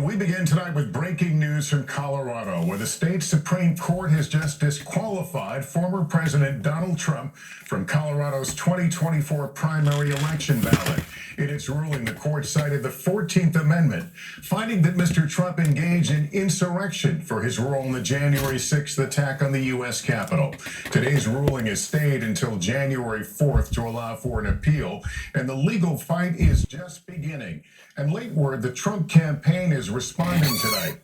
We begin tonight with breaking news from Colorado, where the state Supreme Court has just disqualified former President Donald Trump from Colorado's 2024 primary election ballot. In its ruling, the court cited the 14th Amendment, finding that Mr. Trump engaged in insurrection for his role in the January 6th attack on the U.S. Capitol. Today's ruling is stayed until January 4th to allow for an appeal, and the legal fight is just beginning. And late word, the Trump campaign is responding tonight.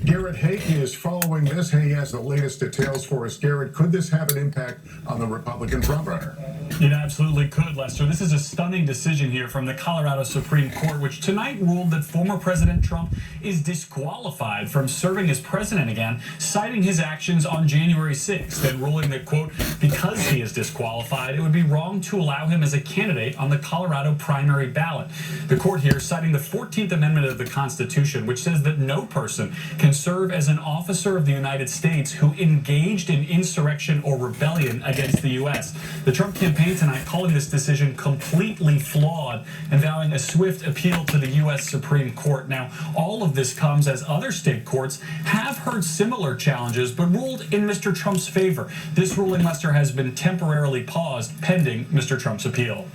Garrett Hake is following this. He has the latest details for us. Garrett, could this have an impact on the Republican frontrunner? It absolutely could, Lester. This is a stunning decision here from the Colorado Supreme Court, which tonight ruled that former President Trump is disqualified from serving as president again, citing his actions on January 6th and ruling that, quote, because he is disqualified, it would be wrong to allow him as a candidate on the Colorado primary ballot. The court here citing the 14th Amendment of the Constitution, which says that no person can serve as an officer of the United States who engaged in insurrection or rebellion against the U.S. The Trump campaign tonight calling this decision completely flawed and vowing a swift appeal to the U.S. Supreme Court. Now, all of this comes as other state courts have heard similar challenges but ruled in Mr. Trump's favor. This ruling, Lester, has been temporarily paused pending Mr. Trump's appeal.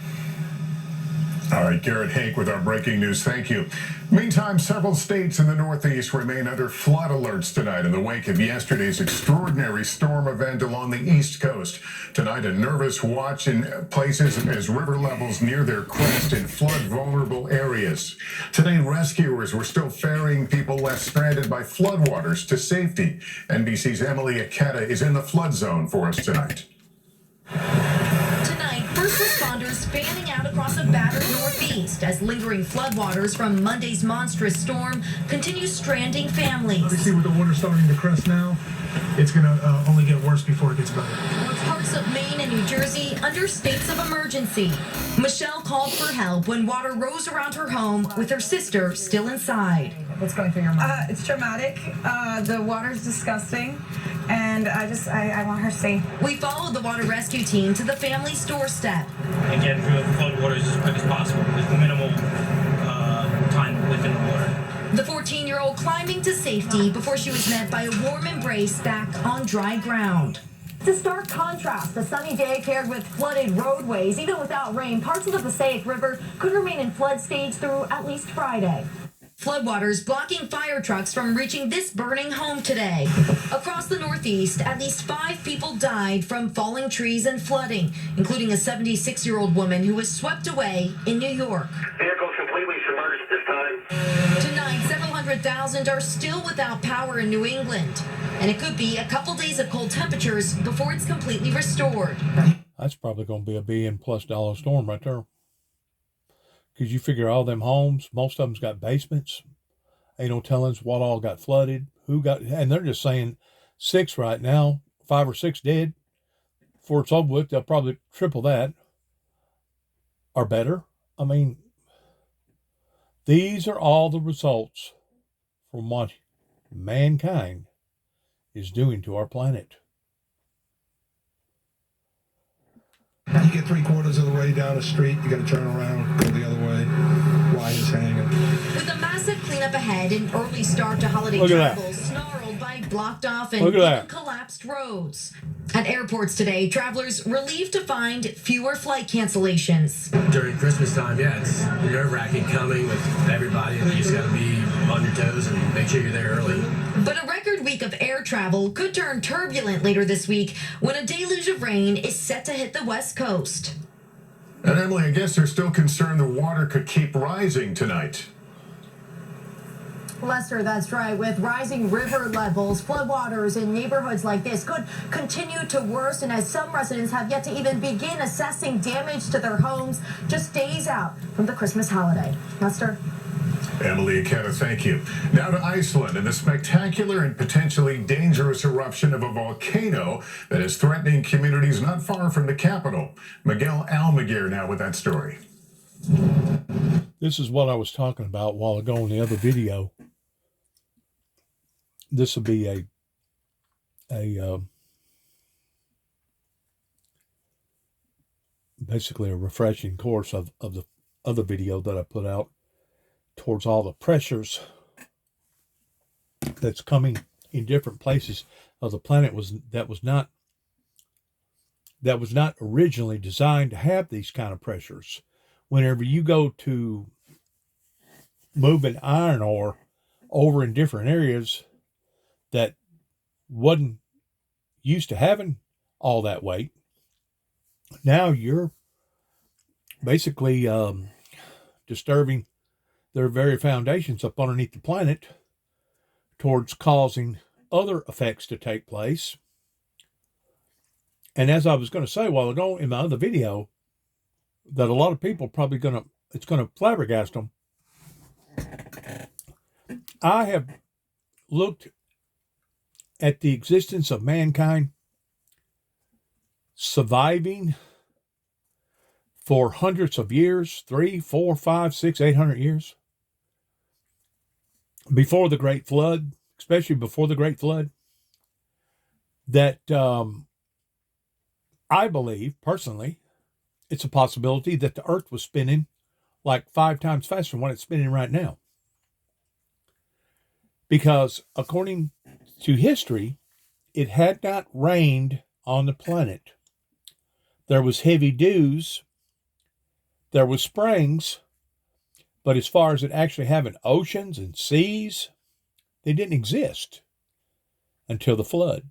All right, Garrett Hake with our breaking news. Thank you. Meantime, several states in the Northeast remain under flood alerts tonight in the wake of yesterday's extraordinary storm event along the East Coast. Tonight, a nervous watch in places as river levels near their crest in flood-vulnerable areas. Today, rescuers were still ferrying people left stranded by floodwaters to safety. NBC's Emily Aketa is in the flood zone for us tonight. First responders fanning out across a battered Northeast as lingering floodwaters from Monday's monstrous storm continue stranding families. You see where the water's starting to crest now? It's going to only get worse before it gets better. Parts of Maine and New Jersey under states of emergency. Michelle called for help when water rose around her home with her sister still inside. What's going through your mind? It's traumatic. The water's disgusting, and I want her safe. We followed the water rescue team to the family's doorstep. And get through the flood waters as quick as possible with minimal time within the water. The 14-year-old climbing to safety before she was met by a warm embrace back on dry ground. It's a stark contrast. A sunny day paired with flooded roadways. Even without rain, parts of the Passaic River could remain in flood stage through at least Friday. Floodwaters blocking fire trucks from reaching this burning home today. Across the Northeast, at least 5 people died from falling trees and flooding, including a 76-year-old woman who was swept away in New York. Vehicles completely submerged this time. Tonight, several 100,000 are still without power in New England, and it could be a couple days of cold temperatures before it's completely restored. That's probably going to be a $1 billion+ storm right there. Because you figure all them homes, most of them's got basements. Ain't no telling what all got flooded, and they're just saying 6 right now, 5 or 6 dead. Before it's over with, they'll probably triple that or better. I mean, these are all the results from what mankind is doing to our planet. You get 3/4 of the way down the street, you got to turn around, go the other way. Lines hanging. With a massive cleanup ahead, an early start to holiday travel snarled by blocked off and even collapsed roads. At airports today, travelers relieved to find fewer flight cancellations. During Christmas time, yeah, it's nerve-wracking coming with everybody, and you just got to be on your toes and make sure you're there early. But a record week of air travel could turn turbulent later this week when a deluge of rain is set to hit the West Coast. And Emily, I guess they're still concerned the water could keep rising tonight. Lester, that's right. With rising river levels, floodwaters in neighborhoods like this could continue to worsen as some residents have yet to even begin assessing damage to their homes just days out from the Christmas holiday. Lester? Emily Aketa, thank you. Now to Iceland and the spectacular and potentially dangerous eruption of a volcano that is threatening communities not far from the capital. Miguel Almaguer now with that story. This is what I was talking about a while ago in the other video. This will be basically a refreshing course of the other video that I put out towards all the pressures that's coming in different places of the planet that was not originally designed to have these kind of pressures. Whenever you go to move an iron ore over in different areas that wasn't used to having all that weight, now you're basically disturbing their very foundations up underneath the planet towards causing other effects to take place. And as I was going to say a while ago in my other video, that a lot of people probably it's going to flabbergast them. I have looked at the existence of mankind surviving for hundreds of years, 3, 4, 5, 6, 800 years, before the Great Flood, especially before the Great Flood, that I believe, personally, it's a possibility that the Earth was spinning like 5 times faster than what it's spinning right now. Because according to history, it had not rained on the planet. There was heavy dews, there was springs, but as far as it actually having oceans and seas, they didn't exist until the flood.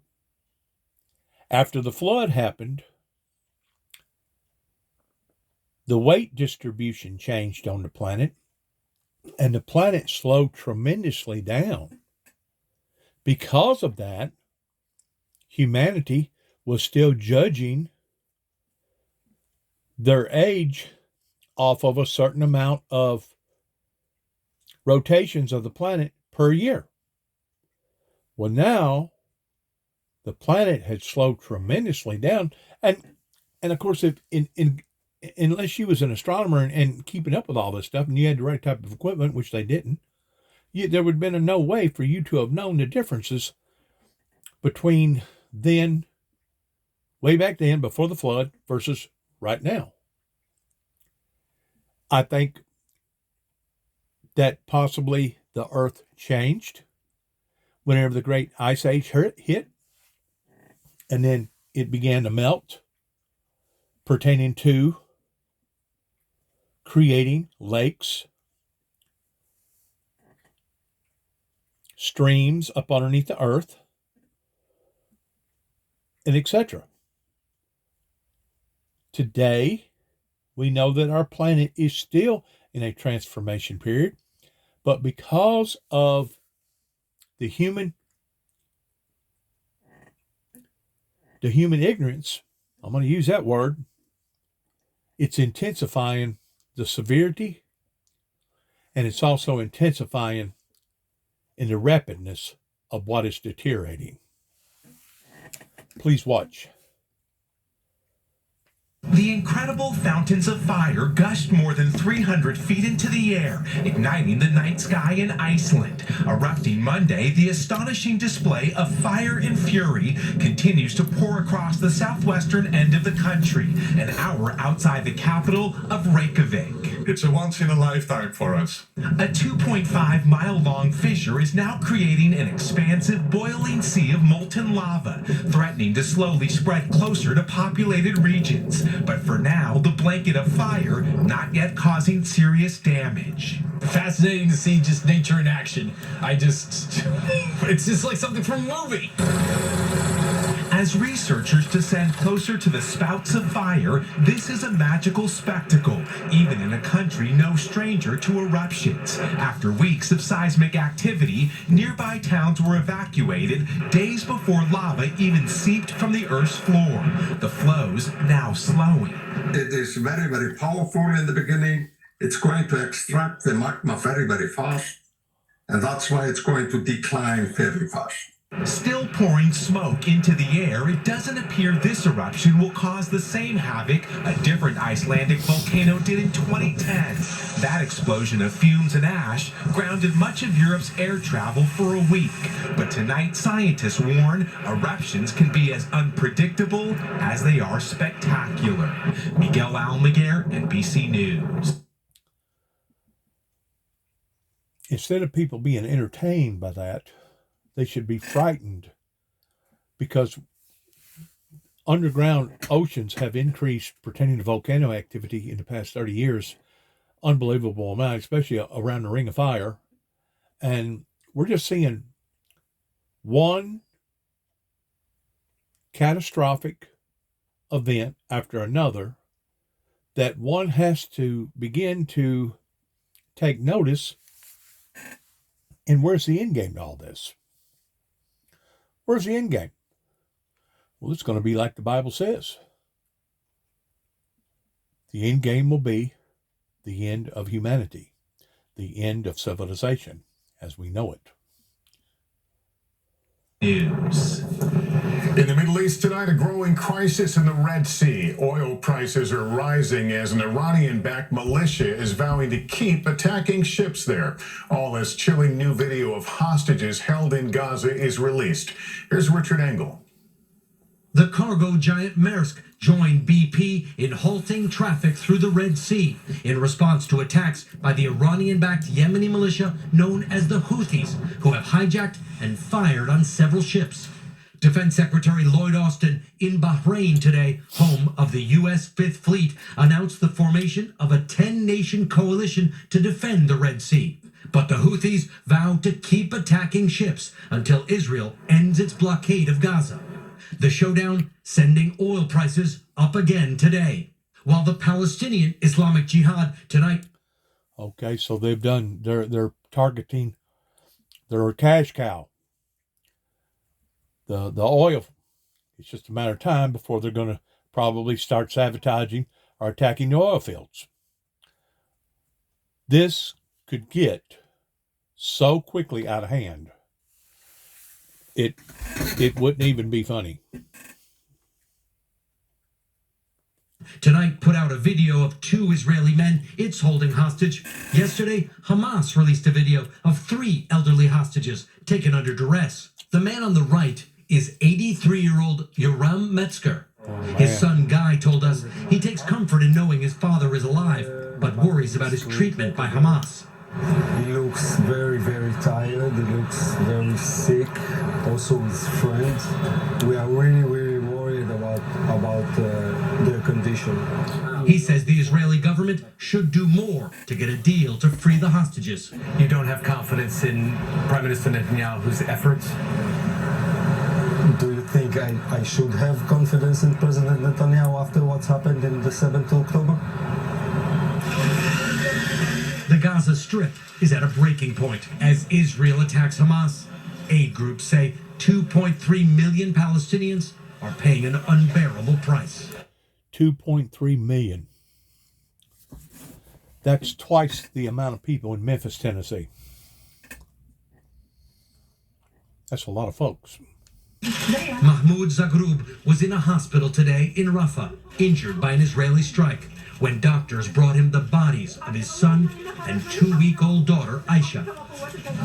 After the flood happened, the weight distribution changed on the planet, and the planet slowed tremendously down. Because of that, humanity was still judging their age off of a certain amount of rotations of the planet per year. Well, now the planet had slowed tremendously down, and of course, unless you was an astronomer and keeping up with all this stuff, and you had the right type of equipment, which they didn't, there would have been no way for you to have known the differences between then, way back then, before the flood, versus right now. I think that possibly the Earth changed whenever the Great Ice Age hit, and then it began to melt, pertaining to creating lakes, streams up underneath the Earth, and etc. Today, we know that our planet is still in a transformation period, but because of the human ignorance, I'm going to use that word, it's intensifying the severity, and it's also intensifying in the rapidness of what is deteriorating. Please watch. The incredible fountains of fire gushed more than 300 feet into the air, igniting the night sky in Iceland. Erupting Monday, the astonishing display of fire and fury continues to pour across the southwestern end of the country, an hour outside the capital of Reykjavik. It's a once-in-a-lifetime for us. A 2.5-mile-long fissure is now creating an expansive, boiling sea of molten lava, threatening to slowly spread closer to populated regions. But for now, the blanket of fire not yet causing serious damage. Fascinating to see just nature in action. It's just like something from a movie. As researchers descend closer to the spouts of fire, this is a magical spectacle, even in a country no stranger to eruptions. After weeks of seismic activity, nearby towns were evacuated days before lava even seeped from the Earth's floor. The flows now slowing. It is very, very powerful in the beginning. It's going to extract the magma very, very fast, and that's why it's going to decline very fast. Still pouring smoke into the air, it doesn't appear this eruption will cause the same havoc a different Icelandic volcano did in 2010. That explosion of fumes and ash grounded much of Europe's air travel for a week. But tonight, scientists warn eruptions can be as unpredictable as they are spectacular. Miguel Almaguer, NBC News. Instead of people being entertained by that, They should be frightened because underground oceans have increased pertaining to volcano activity in the past 30 years. Unbelievable amount, especially around the Ring of Fire. And we're just seeing one catastrophic event after another that one has to begin to take notice. And where's the end game to all this? Where's the end game? Well, it's going to be like the Bible says. The end game will be the end of humanity, the end of civilization as we know it. News. In the Middle East tonight, a growing crisis in the Red Sea. Oil prices are rising as an Iranian-backed militia is vowing to keep attacking ships there. All as chilling new video of hostages held in Gaza is released. Here's Richard Engel. The cargo giant Maersk joined BP in halting traffic through the Red Sea in response to attacks by the Iranian-backed Yemeni militia known as the Houthis, who have hijacked and fired on several ships. Defense Secretary Lloyd Austin in Bahrain today, home of the U.S. Fifth Fleet, announced the formation of a 10-nation coalition to defend the Red Sea. But the Houthis vow to keep attacking ships until Israel ends its blockade of Gaza. The showdown sending oil prices up again today, while the Palestinian Islamic Jihad tonight. Okay, so they've done, they're targeting their cash cow, the oil. It's just a matter of time before they're going to probably start sabotaging or attacking the oil fields. This could get so quickly out of hand. It wouldn't even be funny. Tonight put out a video of 2 Israeli men it's holding hostage. Yesterday, Hamas released a video of 3 elderly hostages taken under duress. The man on the right is 83-year-old Yoram Metzger. His son Guy told us he takes comfort in knowing his father is alive, but worries about his treatment by Hamas. He looks very, very tired. He looks very sick. Also his friends. We are really, really worried about their condition. He says the Israeli government should do more to get a deal to free the hostages. You don't have confidence in Prime Minister Netanyahu's efforts? Do you think I should have confidence in President Netanyahu after what's happened in the 7th of October? The Gaza Strip is at a breaking point as Israel attacks Hamas. Aid groups say 2.3 million Palestinians are paying an unbearable price. 2.3 million. That's twice the amount of people in Memphis, Tennessee. That's a lot of folks. Mahmoud Zaghroub was in a hospital today in Rafah, injured by an Israeli strike, when doctors brought him the bodies of his son and 2-week-old daughter, Aisha.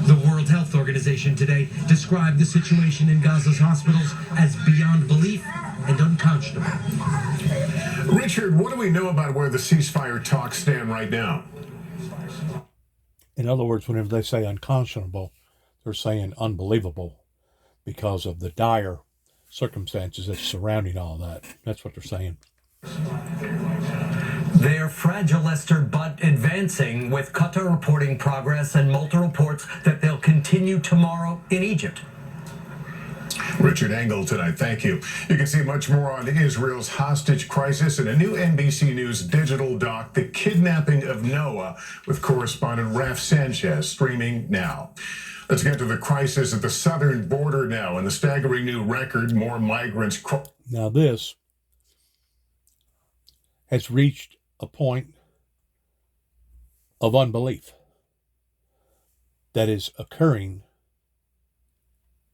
The World Health Organization today described the situation in Gaza's hospitals as beyond belief and unconscionable. Richard, what do we know about where the ceasefire talks stand right now? In other words, whenever they say unconscionable, they're saying unbelievable because of the dire circumstances that's surrounding all that. That's what they're saying. They're fragile, Lester, but advancing, with Qatar reporting progress and Malta reports that they'll continue tomorrow in Egypt. Richard Engel tonight, thank you. You can see much more on Israel's hostage crisis in a new NBC News digital doc, The Kidnapping of Noah, with correspondent Raf Sanchez, streaming now. Let's get to the crisis at the southern border now and the staggering new record, more migrants. Now this has reached a point of unbelief that is occurring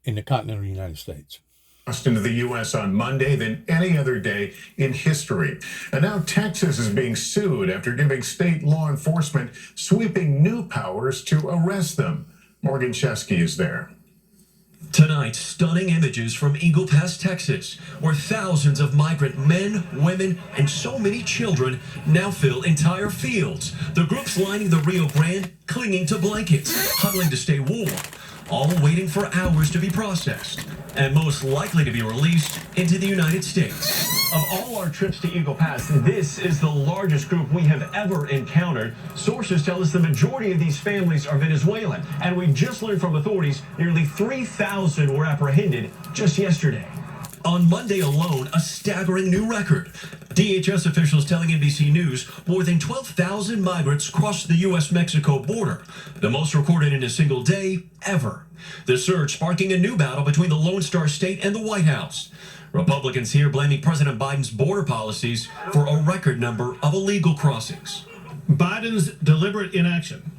in the continental United States. Into the U.S. on Monday than any other day in history. And now Texas is being sued after giving state law enforcement sweeping new powers to arrest them. Morgan Chesky is there. Tonight, stunning images from Eagle Pass, Texas, where thousands of migrant men, women, and so many children now fill entire fields. The groups lining the Rio Grande clinging to blankets, huddling to stay warm. all waiting for hours to be processed, and most likely to be released into the United States. Of all our trips to Eagle Pass, this is the largest group we have ever encountered. Sources tell us the majority of these families are Venezuelan, and we just learned from authorities nearly 3,000 were apprehended just yesterday. On Monday alone, a staggering new record. DHS officials telling NBC News more than 12,000 migrants crossed the U.S.-Mexico border, the most recorded in a single day ever. The surge sparking a new battle between the Lone Star State and the White House. Republicans here blaming President Biden's border policies for a record number of illegal crossings. Biden's deliberate inaction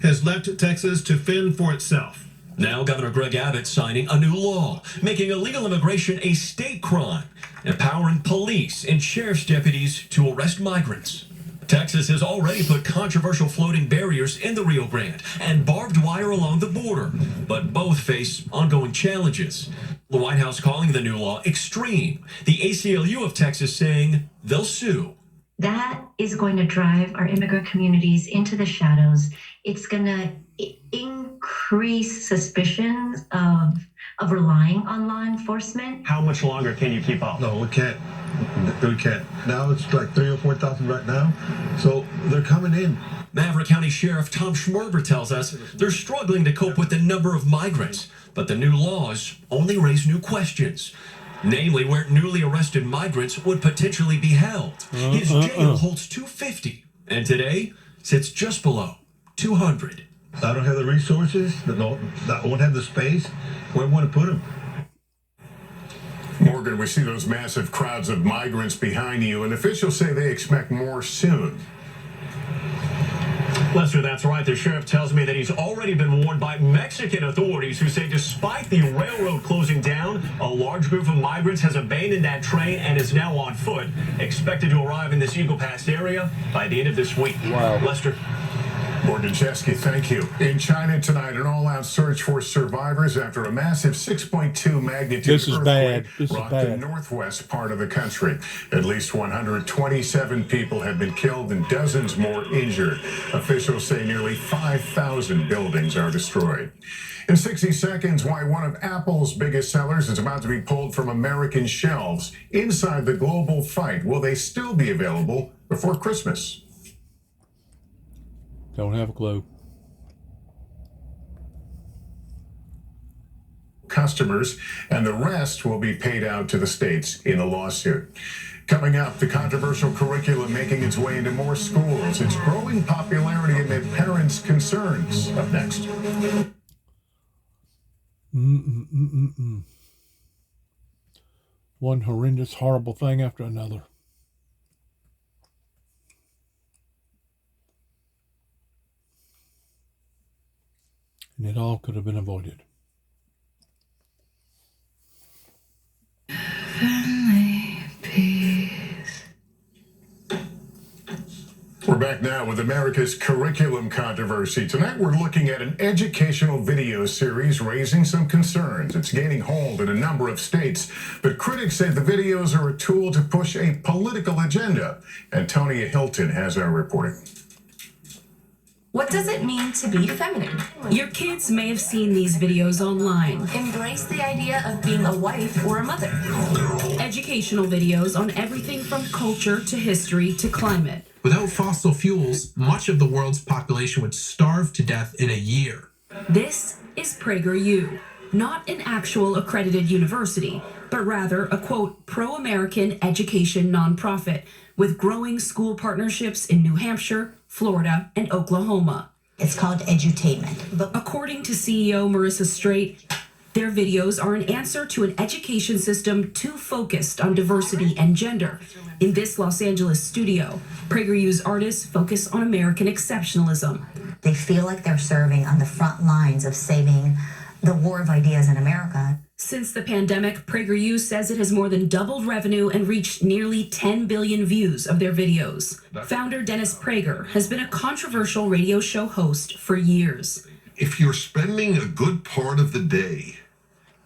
has left Texas to fend for itself. Now Governor Greg Abbott signing a new law, making illegal immigration a state crime, empowering police and sheriff's deputies to arrest migrants. Texas has already put controversial floating barriers in the Rio Grande and barbed wire along the border, but both face ongoing challenges. The White House calling the new law extreme. The ACLU of Texas saying they'll sue. That is going to drive our immigrant communities into the shadows. It's going to increase suspicions of relying on law enforcement. How much longer can you keep up? No, we can't. We can't. Now it's like 3,000 or 4,000 right now. So they're coming in. Maverick County Sheriff Tom Schmerber tells us they're struggling to cope with the number of migrants, but the new laws only raise new questions. Namely, where newly arrested migrants would potentially be held. His jail holds 250, and today sits just below 200. I don't have the resources. I won't have the space. Where do I want to put them? Morgan, we see those massive crowds of migrants behind you, and officials say they expect more soon. Lester, that's right. The sheriff tells me that he's already been warned by Mexican authorities who say despite the railroad closing down, a large group of migrants has abandoned that train and is now on foot, expected to arrive in this Eagle Pass area by the end of this week. Wow. Lester. Morgan Chesky, thank you. In China tonight, an all-out search for survivors after a massive 6.2 magnitude earthquake rocked the northwest part of the country. At least 127 people have been killed and dozens more injured. Officials say nearly 5,000 buildings are destroyed. In 60 seconds, why one of Apple's biggest sellers is about to be pulled from American shelves. Inside the global fight, will they still be available before Christmas? Don't have a clue. Customers, and the rest will be paid out to the states in the lawsuit. Coming up, the controversial curriculum making its way into more schools. Its growing popularity amid parents' concerns. Up next. One horrendous, horrible thing after another. And it all could have been avoided. Heavenly peace. We're back now with America's curriculum controversy. Tonight we're looking at an educational video series raising some concerns. It's gaining hold in a number of states, but critics say the videos are a tool to push a political agenda. Antonia Hilton has our reporting. What does it mean to be feminine? Your kids may have seen these videos online. Embrace the idea of being a wife or a mother. Educational videos on everything from culture to history to climate. Without fossil fuels, much of the world's population would starve to death in a year. This is PragerU, not an actual accredited university, but rather a, quote, pro-American education nonprofit with growing school partnerships in New Hampshire, Florida, and Oklahoma. It's called edutainment. According to CEO Marissa Straight, their videos are an answer to an education system too focused on diversity and gender. In this Los Angeles studio, PragerU's artists focus on American exceptionalism. They feel like they're serving on the front lines of saving the war of ideas in America. Since the pandemic, PragerU says it has more than doubled revenue and reached nearly 10 billion views of their videos. Founder Dennis Prager has been a controversial radio show host for years. If you're spending a good part of the day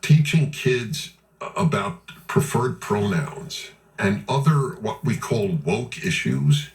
teaching kids about preferred pronouns and other what we call woke issues,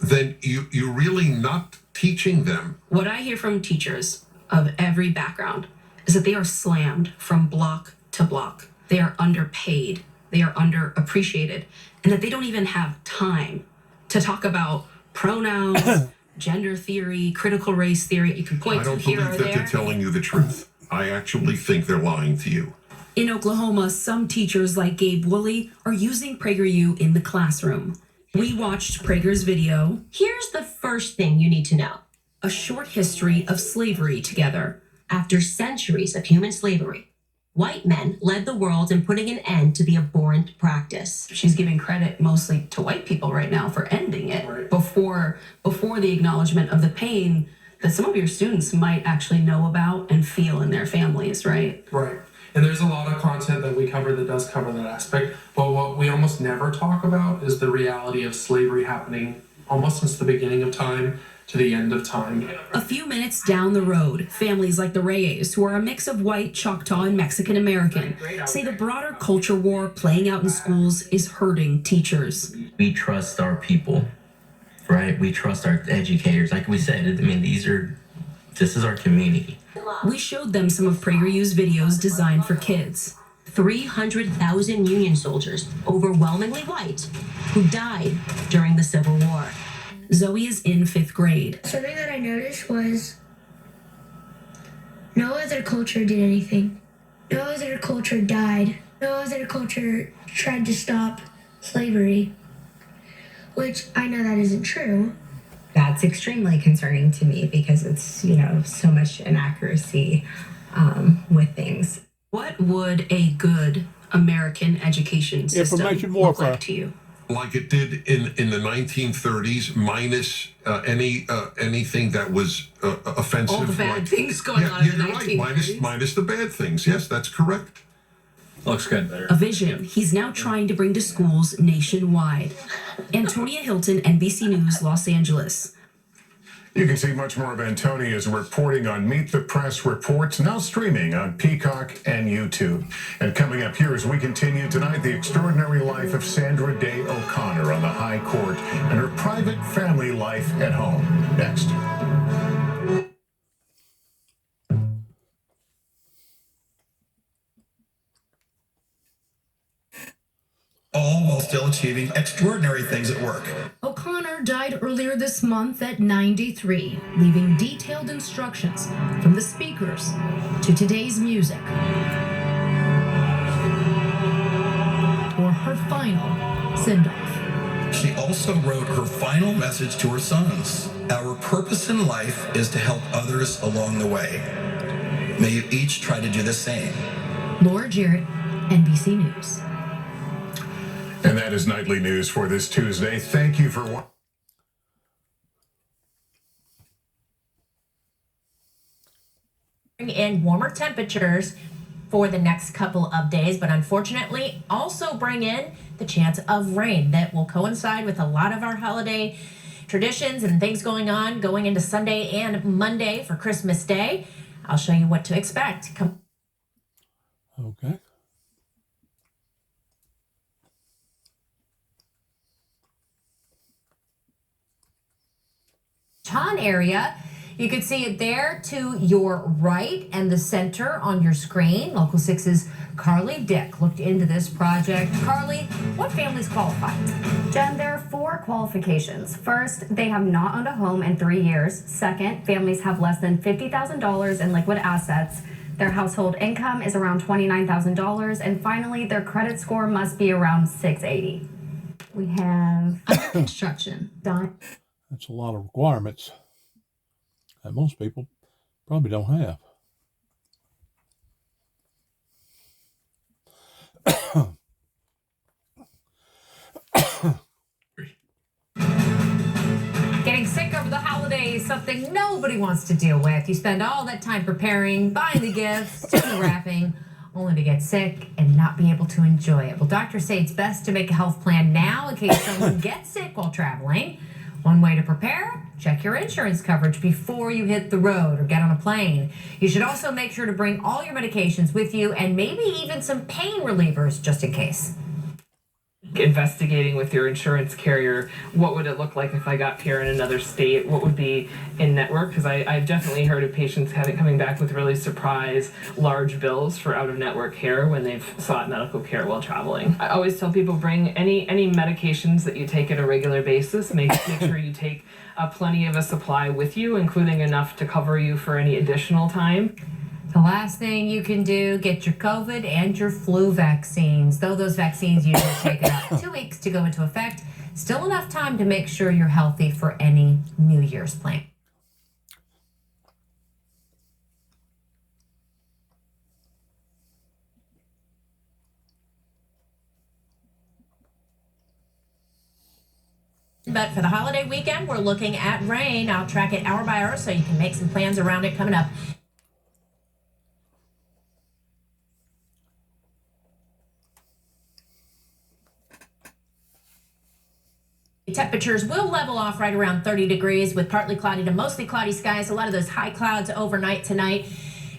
then you're really not teaching them. What I hear from teachers, of every background is that they are slammed from block to block. They are underpaid. They are underappreciated, and that they don't even have time to talk about pronouns, gender theory, critical race theory. You can point I to don't here believe or that there. they're telling you the truth. I actually think they're lying to you. In Oklahoma, some teachers like Gabe Woolley are using PragerU in the classroom. We watched Prager's video. Here's the first thing you need to know. A short history of slavery together. After centuries of human slavery, white men led the world in putting an end to the abhorrent practice. She's giving credit mostly to white people right now for ending it before the acknowledgement of the pain that some of your students might actually know about and feel in their families, right? Right. And there's a lot of content that we cover that does cover that aspect. But what we almost never talk about is the reality of slavery happening almost since the beginning of time to the end of time. A few minutes down the road, families like the Reyes, who are a mix of white, Choctaw, and Mexican American, say the broader culture war playing out in schools is hurting teachers. We trust our people, right? We trust our educators. Like we said, I mean, this is our community. We showed them some of PragerU's videos designed for kids. 300,000 Union soldiers, overwhelmingly white, who died during the Civil War. Zoe is in 5th grade. Something that I noticed was no other culture did anything. No other culture died. No other culture tried to stop slavery, which I know that isn't true. That's extremely concerning to me because it's, so much inaccuracy with things. What would a good American education system look like to you? Like it did in the 1930s, minus anything that was offensive. All the bad things going on in the 1930s. Right. Minus the bad things. Yes, that's correct. Looks good. A vision he's now trying to bring to schools nationwide. Antonia Hilton, NBC News, Los Angeles. You can see much more of Antonia's reporting on Meet the Press Reports, now streaming on Peacock and YouTube. And coming up here as we continue tonight, the extraordinary life of Sandra Day O'Connor on the High Court and her private family life at home. Next. All while still achieving extraordinary things at work. O'Connor died earlier this month at 93, leaving detailed instructions from the speakers to today's music. Or her final send-off. She also wrote her final message to her sons. Our purpose in life is to help others along the way. May you each try to do the same. Laura Jarrett, NBC News. And that is nightly news for this Tuesday. Thank you for watching. Bring in warmer temperatures for the next couple of days, but unfortunately also bring in the chance of rain that will coincide with a lot of our holiday traditions and things going on going into Sunday and Monday for Christmas Day. I'll show you what to expect. Okay. Area. You can see it there to your right and the center on your screen. Local 6's Carly Dick looked into this project. Carly, what families qualify? Jen, there are 4 qualifications. First, they have not owned a home in 3 years. Second, families have less than $50,000 in liquid assets. Their household income is around $29,000. And finally, their credit score must be around 680. We have under construction. Done. That's a lot of requirements that most people probably don't have. Getting sick over the holidays, something nobody wants to deal with. You spend all that time preparing, buying the gifts, doing the wrapping, only to get sick and not be able to enjoy it. Well, doctors say it's best to make a health plan now in case someone gets sick while traveling. One way to prepare, check your insurance coverage before you hit the road or get on a plane. You should also make sure to bring all your medications with you and maybe even some pain relievers just in case. investigating with your insurance carrier, what would it look like if I got care in another state? What would be in network? Because I've definitely heard of patients coming back with really surprise large bills for out-of-network care when they've sought medical care while traveling. I always tell people, bring any medications that you take at a regular basis. Make sure you take plenty of a supply with you, including enough to cover you for any additional time. The last thing you can do, get your COVID and your flu vaccines. Though those vaccines usually take about 2 weeks to go into effect, still enough time to make sure you're healthy for any New Year's plan. But for the holiday weekend, we're looking at rain. I'll track it hour by hour so you can make some plans around it coming up. Temperatures will level off right around 30 degrees with partly cloudy to mostly cloudy skies. A lot of those high clouds overnight tonight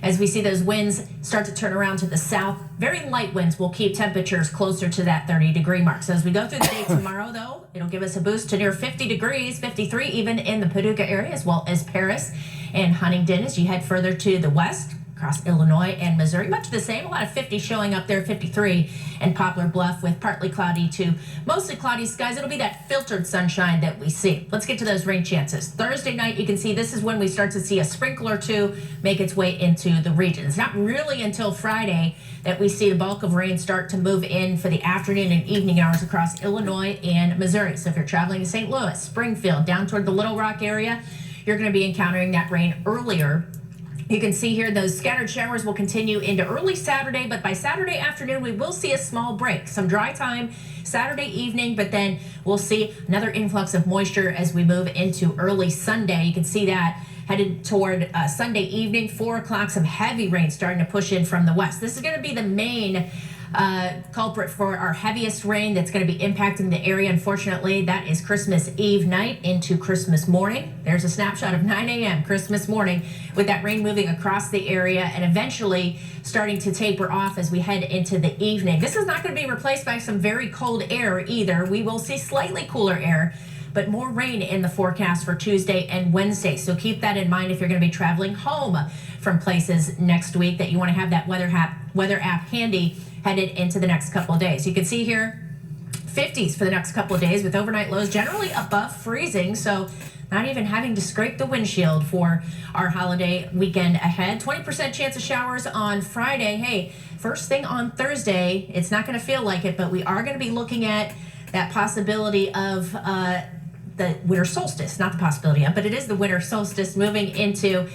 as we see those winds start to turn around to the south. Very light winds will keep temperatures closer to that 30-degree mark. So as we go through the day tomorrow, though, it'll give us a boost to near 50 degrees, 53 even in the Paducah area, as well as Paris and Huntington as you head further to the west. Across Illinois and Missouri, much the same. A lot of 50 showing up there, 53 in Poplar Bluff with partly cloudy to mostly cloudy skies. It'll be that filtered sunshine that we see. Let's get to those rain chances. Thursday night, you can see this is when we start to see a sprinkle or two make its way into the region. It's not really until Friday that we see the bulk of rain start to move in for the afternoon and evening hours across Illinois and Missouri. So if you're traveling to St. Louis, Springfield, down toward the Little Rock area, you're going to be encountering that rain earlier. You can see here those scattered showers will continue into early Saturday, but by Saturday afternoon, we will see a small break. Some dry time Saturday evening, but then we'll see another influx of moisture as we move into early Sunday. You can see that headed toward Sunday evening, 4 o'clock, some heavy rain starting to push in from the west. This is going to be the main culprit for our heaviest rain that's going to be impacting the area. Unfortunately, that is Christmas Eve night into Christmas morning. There's a snapshot of 9 a.m. Christmas morning with that rain moving across the area and eventually starting to taper off as we head into the evening. This is not going to be replaced by some very cold air either. We will see slightly cooler air, but more rain in the forecast for Tuesday and Wednesday. So keep that in mind if you're going to be traveling home from places next week, that you want to have that weather app handy headed into the next couple of days. You can see here 50s for the next couple of days with overnight lows generally above freezing. So not even having to scrape the windshield for our holiday weekend ahead. 20% chance of showers on Friday. Hey, first thing on Thursday, it's not going to feel like it, but we are going to be looking at that possibility of the winter solstice, not the possibility of, but it is the winter solstice moving into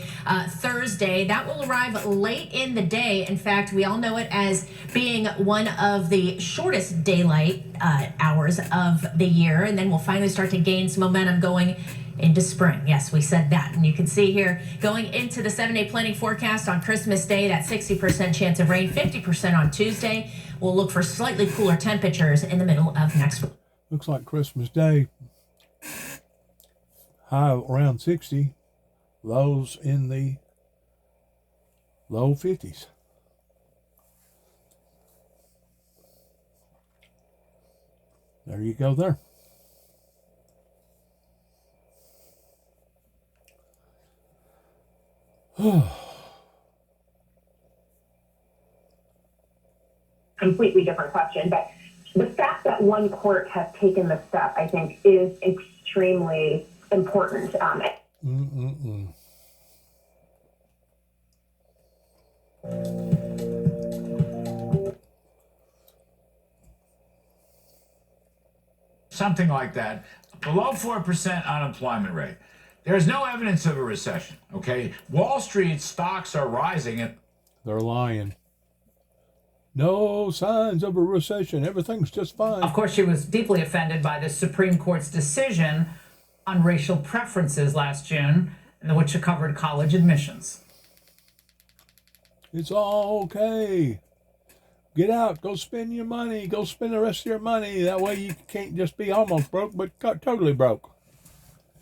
Thursday. That will arrive late in the day. In fact, we all know it as being one of the shortest daylight hours of the year, and then we'll finally start to gain some momentum going into spring. Yes, we said that. And you can see here going into the 7-day planning forecast on Christmas Day, that 60% chance of rain, 50% on Tuesday. We'll look for slightly cooler temperatures in the middle of next week. Looks like Christmas Day, high around 60, lows in the low 50s. There you go there. Completely different question, but the fact that one court has taken the step, I think, is extremely important. Something like that, below 4% unemployment rate. There's no evidence of a recession, okay? Wall Street stocks are rising. And they're lying. No signs of a recession. Everything's just fine. Of course, she was deeply offended by the Supreme Court's decision on racial preferences last June, which covered college admissions. It's all okay. Get out. Go spend your money. Go spend the rest of your money. That way you can't just be almost broke, but totally broke.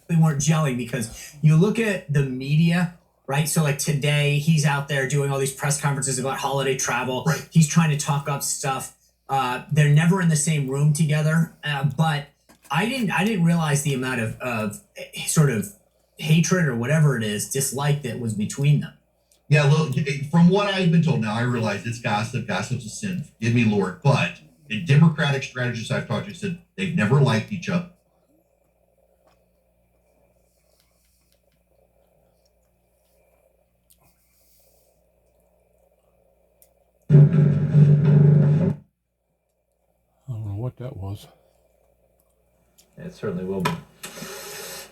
They weren't gelling because you look at the media, right? So like today, he's out there doing all these press conferences about holiday travel. Right. He's trying to talk up stuff. They're never in the same room together. But I didn't realize the amount of sort of hatred or whatever it is, dislike that was between them. Yeah, look, from what I've been told, now I realize it's gossip. Gossip's a sin. Forgive me, Lord. But the Democratic strategists I've talked to said they've never liked each other. I don't know what that was. It certainly will be.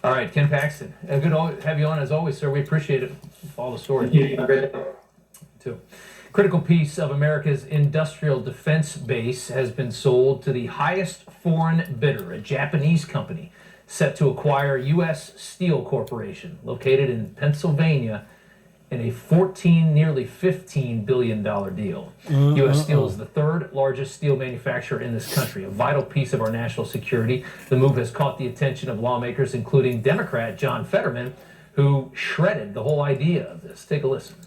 All right, Ken Paxton. Good to have you on as always, sir. We appreciate it. All the stories. Too. Critical piece of America's industrial defense base has been sold to the highest foreign bidder, a Japanese company set to acquire U.S. Steel Corporation, located in Pennsylvania, in a nearly $15 billion deal. U.S. Steel is the third largest steel manufacturer in this country, a vital piece of our national security. The move has caught the attention of lawmakers, including Democrat John Fetterman, who shredded the whole idea of this. Take a listen.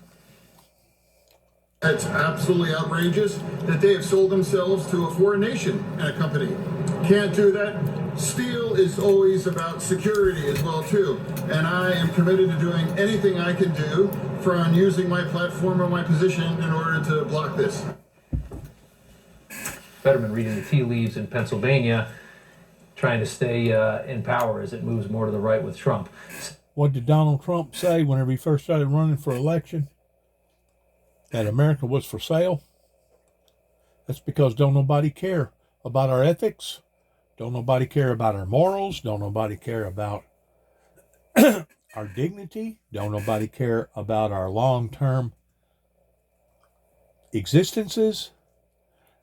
It's absolutely outrageous that they have sold themselves to a foreign nation and a company. Can't do that. Steel is always about security as well too, and I am committed to doing anything I can do from using my platform or my position in order to block this. Fetterman reading the tea leaves in Pennsylvania, trying to stay in power as it moves more to the right with Trump. What did Donald Trump say whenever he first started running for election? That America was for sale? That's because don't nobody care about our ethics. Don't nobody care about our morals. Don't nobody care about our dignity. Don't nobody care about our long-term existences.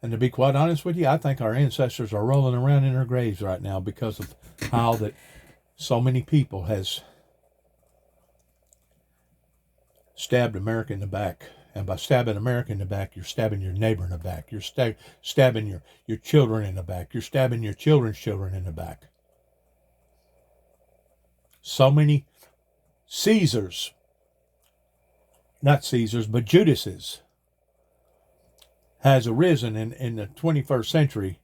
And to be quite honest with you, I think our ancestors are rolling around in their graves right now because of how that so many people has stabbed America in the back. And by stabbing America in the back, you're stabbing your neighbor in the back. You're stabbing your children in the back. You're stabbing your children's children in the back. So many Caesars, not Caesars, but Judases, has arisen in the 21st century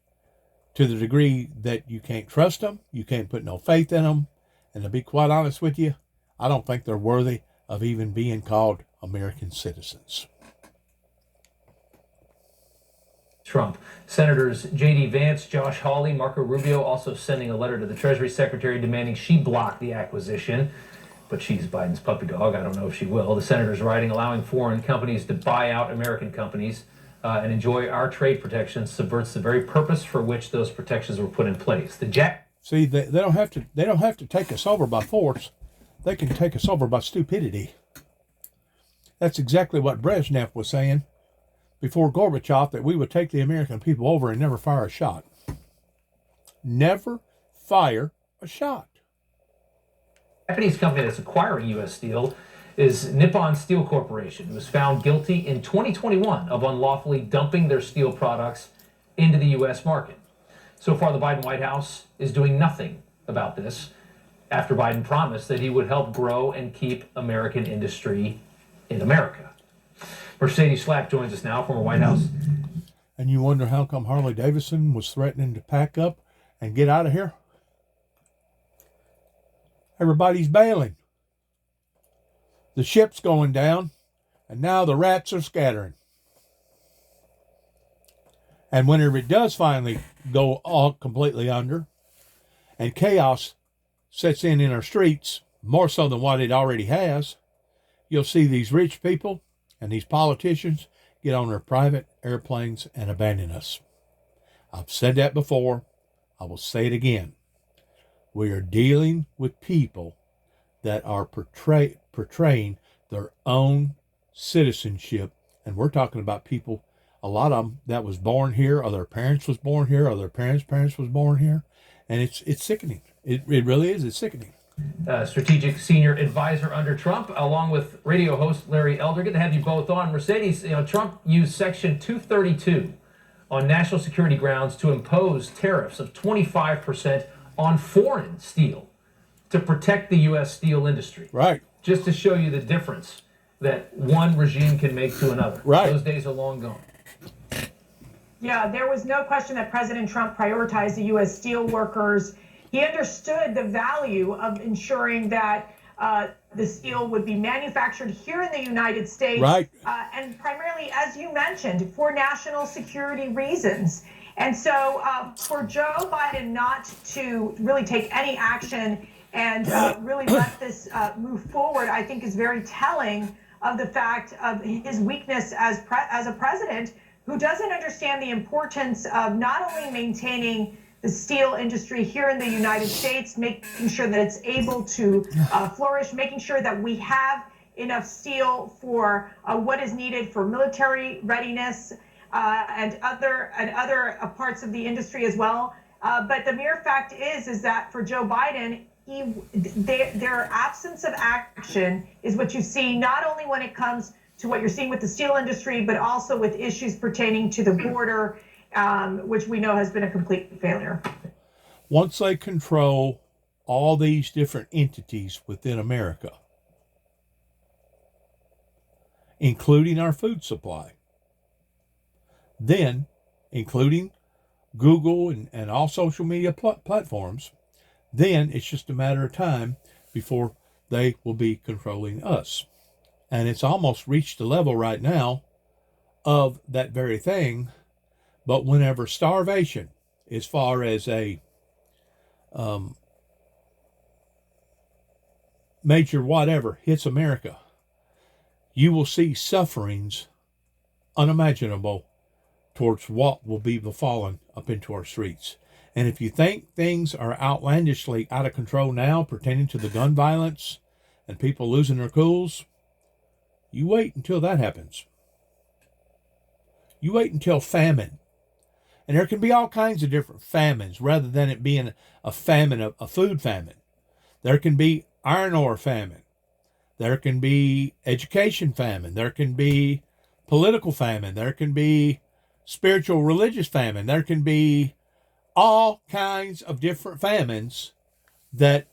to the degree that you can't trust them, you can't put no faith in them, and to be quite honest with you, I don't think they're worthy of even being called American citizens. Trump. Senators J.D. Vance, Josh Hawley, Marco Rubio also sending a letter to the Treasury Secretary demanding she block the acquisition. But she's Biden's puppy dog. I don't know if she will. The senators writing allowing foreign companies to buy out American companies and enjoy our trade protections subverts the very purpose for which those protections were put in place. See, they don't have to take us over by force. They can take us over by stupidity. That's exactly what Brezhnev was saying before Gorbachev, that we would take the American people over and never fire a shot. Never fire a shot. Japanese company that's acquiring U.S. Steel is Nippon Steel Corporation, who was found guilty in 2021 of unlawfully dumping their steel products into the U.S. market. So far, the Biden White House is doing nothing about this after Biden promised that he would help grow and keep American industry in America. Mercedes Schlapp joins us now, former White House. And you wonder how come Harley Davidson was threatening to pack up and get out of here? Everybody's bailing. The ship's going down, and now the rats are scattering. And whenever it does finally go all completely under, and chaos sets in our streets, more so than what it already has, you'll see these rich people and these politicians get on their private airplanes and abandon us. I've said that before. I will say it again. We are dealing with people that are portraying their own citizenship. And we're talking about people, a lot of them that was born here, or their parents was born here, or their parents was born here. And it's sickening. It really is. It's sickening. Strategic senior advisor under Trump, along with radio host Larry Elder. Good to have you both on. Mercedes, Trump used Section 232 on national security grounds to impose tariffs of 25% on foreign steel to protect the U.S. steel industry. Right. Just to show you the difference that one regime can make to another. Right. Those days are long gone. Yeah, there was no question that President Trump prioritized the U.S. steel workers. He understood the value of ensuring that the steel would be manufactured here in the United States. Right. And primarily, as you mentioned, for national security reasons. And so for Joe Biden not to really take any action and really let this move forward, I think is very telling of the fact of his weakness as a president who doesn't understand the importance of not only maintaining the steel industry here in the United States, making sure that it's able to flourish, making sure that we have enough steel for what is needed for military readiness and other parts of the industry as well. But the mere fact is that for Joe Biden, their absence of action is what you see not only when it comes to what you're seeing with the steel industry, but also with issues pertaining to the border, which we know has been a complete failure. Once they control all these different entities within America, including our food supply, then, including Google and all social media platforms, then it's just a matter of time before they will be controlling us. And it's almost reached a level right now of that very thing. But whenever starvation, as far as a major whatever hits America, you will see sufferings unimaginable towards what will be befallen up into our streets. And if you think things are outlandishly out of control now pertaining to the gun violence and people losing their cools, you wait until that happens. You wait until famine. And there can be all kinds of different famines rather than it being a famine, a food famine. There can be iron ore famine. There can be education famine. There can be political famine. There can be spiritual religious famine. There can be all kinds of different famines that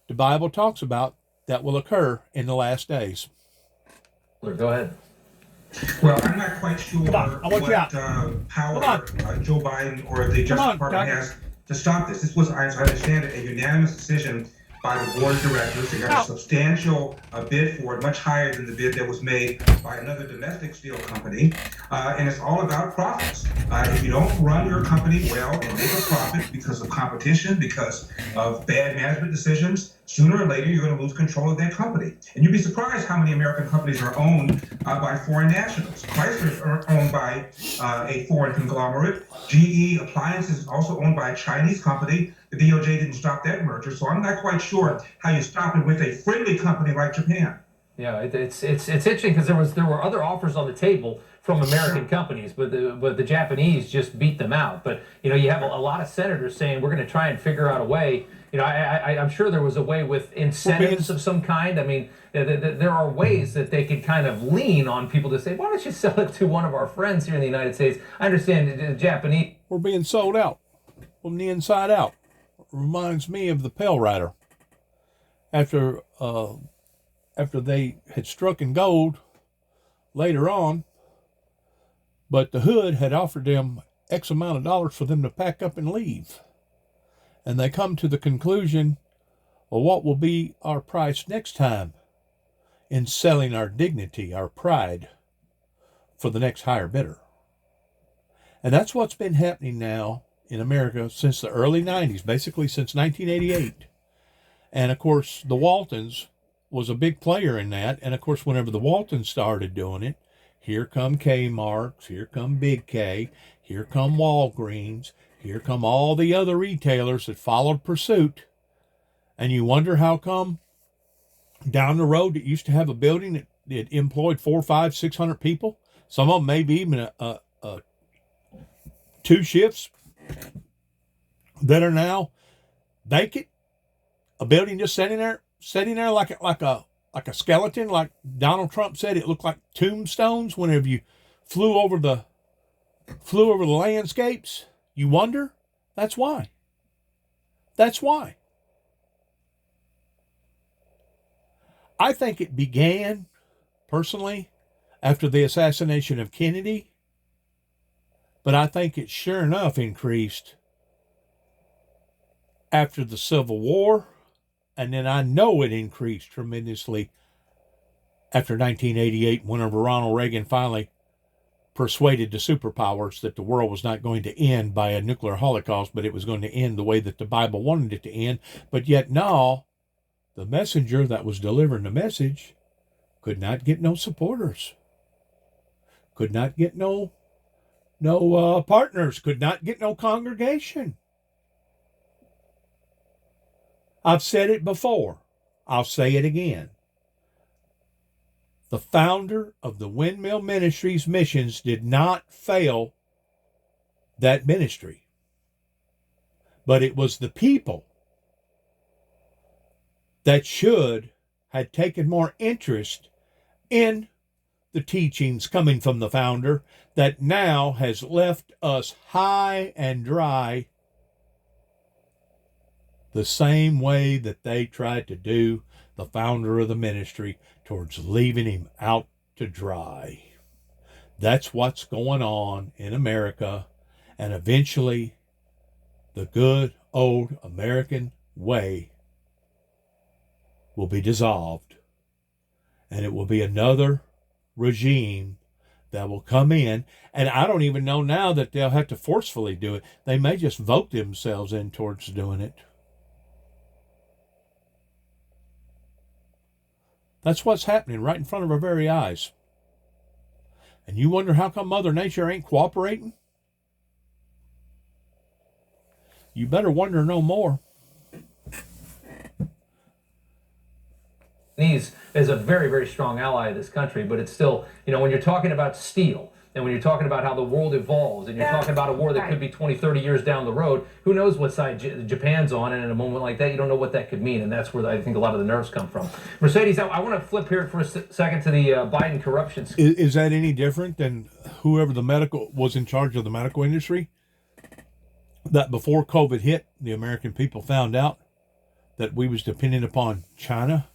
the Bible talks about that will occur in the last days. Go ahead. Well, I'm not quite sure what power Joe Biden or the Justice Department has to stop this. This was, as I understand it, a unanimous decision by the board of directors. They got a substantial bid for it, much higher than the bid that was made by another domestic steel company. And it's all about profits. If you don't run your company well and make a profit because of competition, because of bad management decisions, sooner or later you're going to lose control of that company. And you'd be surprised how many American companies are owned by foreign nationals. Chrysler are owned by a foreign conglomerate. GE Appliances is also owned by a Chinese company. The DOJ didn't stop that merger, so I'm not quite sure how you stop it with a friendly company like Japan. Yeah, it's interesting because there were other offers on the table from American companies, but the Japanese just beat them out. But you have a lot of senators saying we're going to try and figure out a way. I'm sure there was a way with incentives of some kind. I mean, there are ways that they could kind of lean on people to say, why don't you sell it to one of our friends here in the United States? I understand the Japanese. We're being sold out from the inside out. Reminds me of the Pale Rider. After they had struck in gold later on, but the hood had offered them X amount of dollars for them to pack up and leave. And they come to the conclusion, well, what will be our price next time in selling our dignity, our pride, for the next higher bidder? And that's what's been happening now in America since the early 90s, basically since 1988. And of course, the Waltons was a big player in that. And of course, whenever the Waltons started doing it, here come Kmart's, here come Big K, here come Walgreens, here come all the other retailers that followed pursuit. And you wonder how come down the road that used to have a building that employed 400, 500, 600 people, some of them maybe even two shifts, that are now vacant. A building just sitting there like a skeleton, like Donald Trump said. It looked like tombstones whenever you flew over the landscapes. You wonder. That's why. I think it began, personally, after the assassination of Kennedy. But I think it sure enough increased after the Civil War, and then I know it increased tremendously after 1988, whenever Ronald Reagan finally persuaded the superpowers that the world was not going to end by a nuclear holocaust, but it was going to end the way that the Bible wanted it to end. But yet now, the messenger that was delivering the message could not get no supporters, could not get no partners, could not get no congregation. I've said it before. I'll say it again. The founder of the Windmill Ministries missions did not fail that ministry. But it was the people that should have taken more interest in the teachings coming from the founder that now has left us high and dry the same way that they tried to do the founder of the ministry, towards leaving him out to dry. That's what's going on in America, and eventually the good old American way will be dissolved, and it will be another regime that will come in, and I don't even know now that they'll have to forcefully do it. They may just vote themselves in towards doing it. That's what's happening right in front of our very eyes. And you wonder how come Mother Nature ain't cooperating? You better wonder no more. Is a very, very strong ally of this country, but it's still, when you're talking about steel, and when you're talking about how the world evolves, and you're talking about a war that could be 20, 30 years down the road, who knows what side Japan's on, and in a moment like that, you don't know what that could mean, and that's where I think a lot of the nerves come from. Mercedes, I want to flip here for a second to the Biden corruption. Is that any different than whoever was in charge of the medical industry? That before COVID hit, the American people found out that we was dependent upon China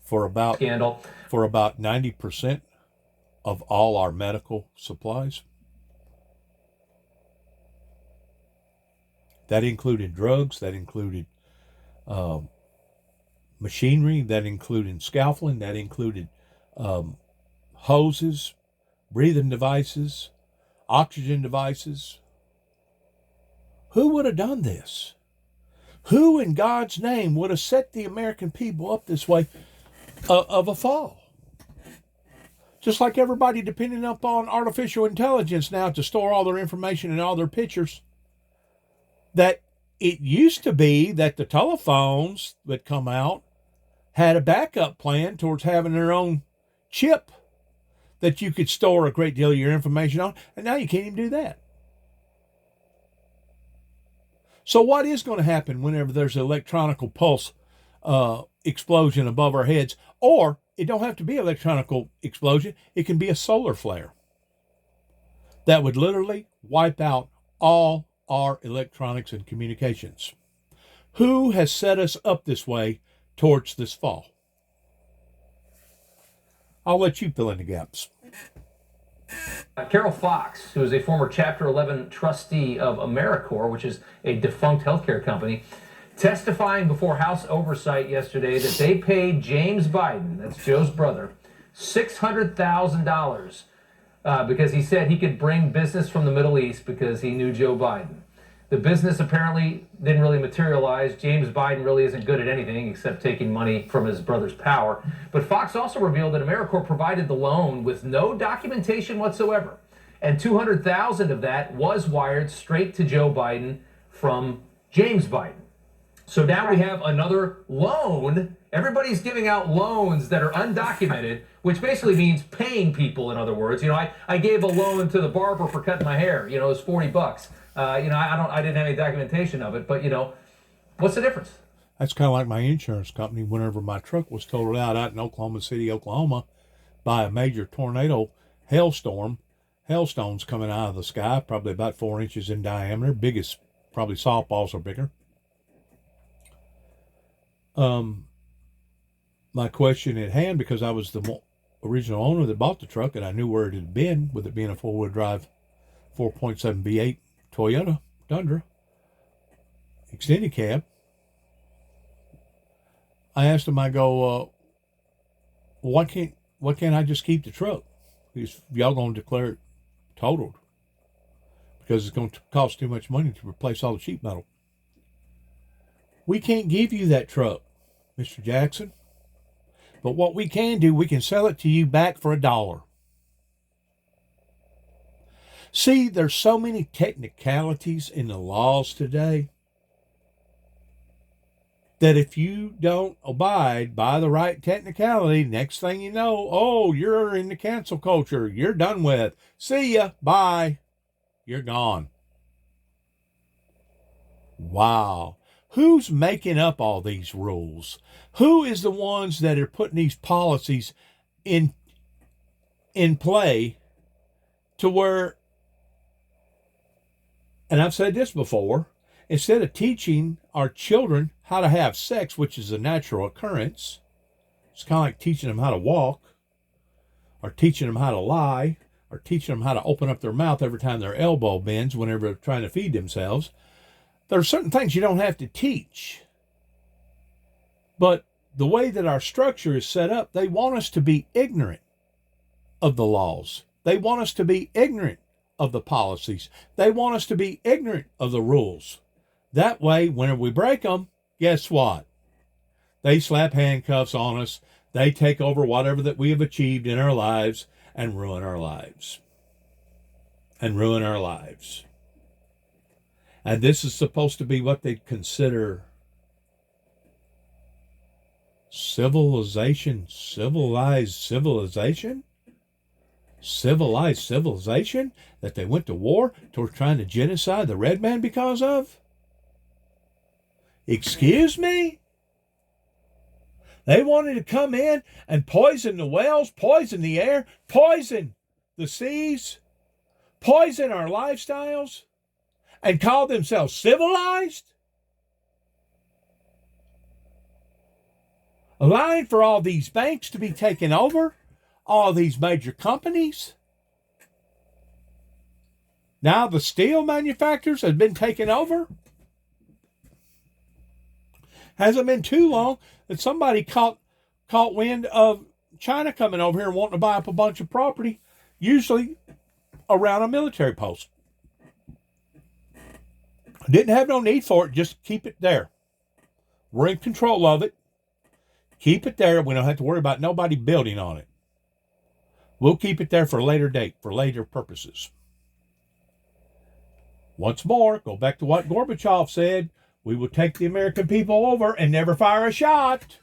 for about 90% of all our medical supplies. That included drugs, that included machinery, that included scaffolding, that included hoses, breathing devices, oxygen devices. Who would have done this? Who in God's name would have set the American people up this way of a fall? Just like everybody depending upon artificial intelligence now to store all their information and all their pictures. That it used to be that the telephones that come out had a backup plan towards having their own chip that you could store a great deal of your information on, and now you can't even do that. So what is going to happen whenever there's an electronical pulse explosion above our heads? Or it don't have to be an electronical explosion. It can be a solar flare that would literally wipe out all our electronics and communications. Who has set us up this way towards this fall? I'll let you fill in the gaps. Carol Fox, who is a former Chapter 11 trustee of AmeriCorps, which is a defunct healthcare company, testifying before House Oversight yesterday that they paid James Biden, that's Joe's brother, $600,000 because he said he could bring business from the Middle East because he knew Joe Biden. The business apparently didn't really materialize. James Biden really isn't good at anything except taking money from his brother's power. But Fox also revealed that AmeriCorps provided the loan with no documentation whatsoever. And $200,000 of that was wired straight to Joe Biden from James Biden. So now we have another loan. Everybody's giving out loans that are undocumented, which basically means paying people, in other words. I gave a loan to the barber for cutting my hair. It was $40. I didn't have any documentation of it, but what's the difference? That's kind of like my insurance company. Whenever my truck was totaled out in Oklahoma City, Oklahoma, by a major tornado hailstorm, hailstones coming out of the sky, probably about 4 inches in diameter, biggest, probably softballs or bigger. My question at hand, because I was the original owner that bought the truck and I knew where it had been, with it being a four-wheel drive 4.7 V8 Toyota Tundra extended cab. I asked him, I go, why can't I just keep the truck? Because y'all going to declare it totaled because it's going to cost too much money to replace all the sheet metal. We can't give you that truck, Mr. Jackson. But what we can do, we can sell it to you back for $1. See, there's so many technicalities in the laws today that if you don't abide by the right technicality, next thing you know, oh, you're in the cancel culture. You're done with. See ya. Bye. You're gone. Wow. Who's making up all these rules? Who is the ones that are putting these policies in play to where, and I've said this before, instead of teaching our children how to have sex, which is a natural occurrence, it's kind of like teaching them how to walk, or teaching them how to lie, or teaching them how to open up their mouth every time their elbow bends whenever they're trying to feed themselves. There are certain things you don't have to teach. But the way that our structure is set up, they want us to be ignorant of the laws. They want us to be ignorant of the policies. They want us to be ignorant of the rules. That way, whenever we break them, guess what? They slap handcuffs on us. They take over whatever that we have achieved in our lives and ruin our lives. And ruin our lives. And this is supposed to be what they consider civilization, civilized civilization, that they went to war towards trying to genocide the red man because of? Excuse me? They wanted to come in and poison the wells, poison the air, poison the seas, poison our lifestyles, and call themselves civilized? Allowing for all these banks to be taken over, all these major companies. Now the steel manufacturers have been taken over. Hasn't been too long that somebody caught wind of China coming over here and wanting to buy up a bunch of property, usually around a military post. Didn't have no need for it, just keep it there. We're in control of it. Keep it there. We don't have to worry about nobody building on it. We'll keep it there for a later date, for later purposes. Once more, go back to what Gorbachev said. We will take the American people over and never fire a shot.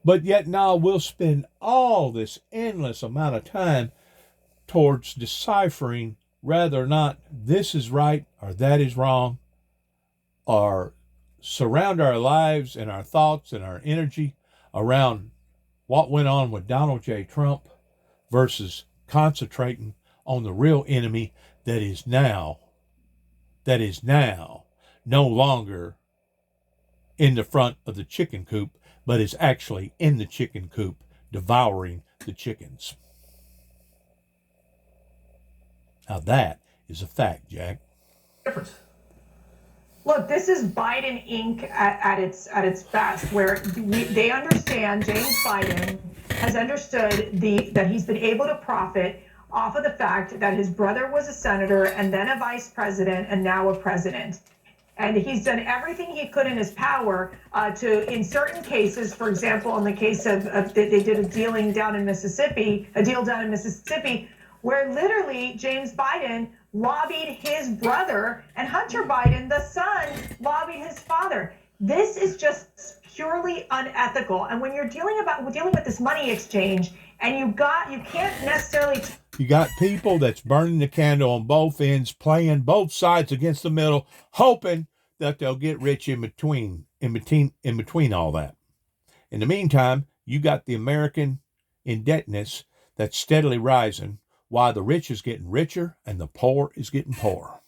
But yet now we'll spend all this endless amount of time towards deciphering whether or not this is right or that is wrong, or surround our lives and our thoughts and our energy around what went on with Donald J. Trump versus concentrating on the real enemy that is now no longer in the front of the chicken coop, but is actually in the chicken coop devouring the chickens. Now that is a fact, Jack. Difference. Look, this is Biden Inc. at its best, where they understand, James Biden has understood that he's been able to profit off of the fact that his brother was a senator and then a vice president and now a president. And he's done everything he could in his power to, in certain cases, for example, in the case of they did a deal down in Mississippi, where literally James Biden lobbied his brother, and Hunter Biden, the son, lobbied his father. This is just purely unethical. And when you're dealing with this money exchange, and you can't necessarily. You got people that's burning the candle on both ends, playing both sides against the middle, hoping that they'll get rich in between all that. In the meantime, you got the American indebtedness that's steadily rising, while the rich is getting richer and the poor is getting poorer.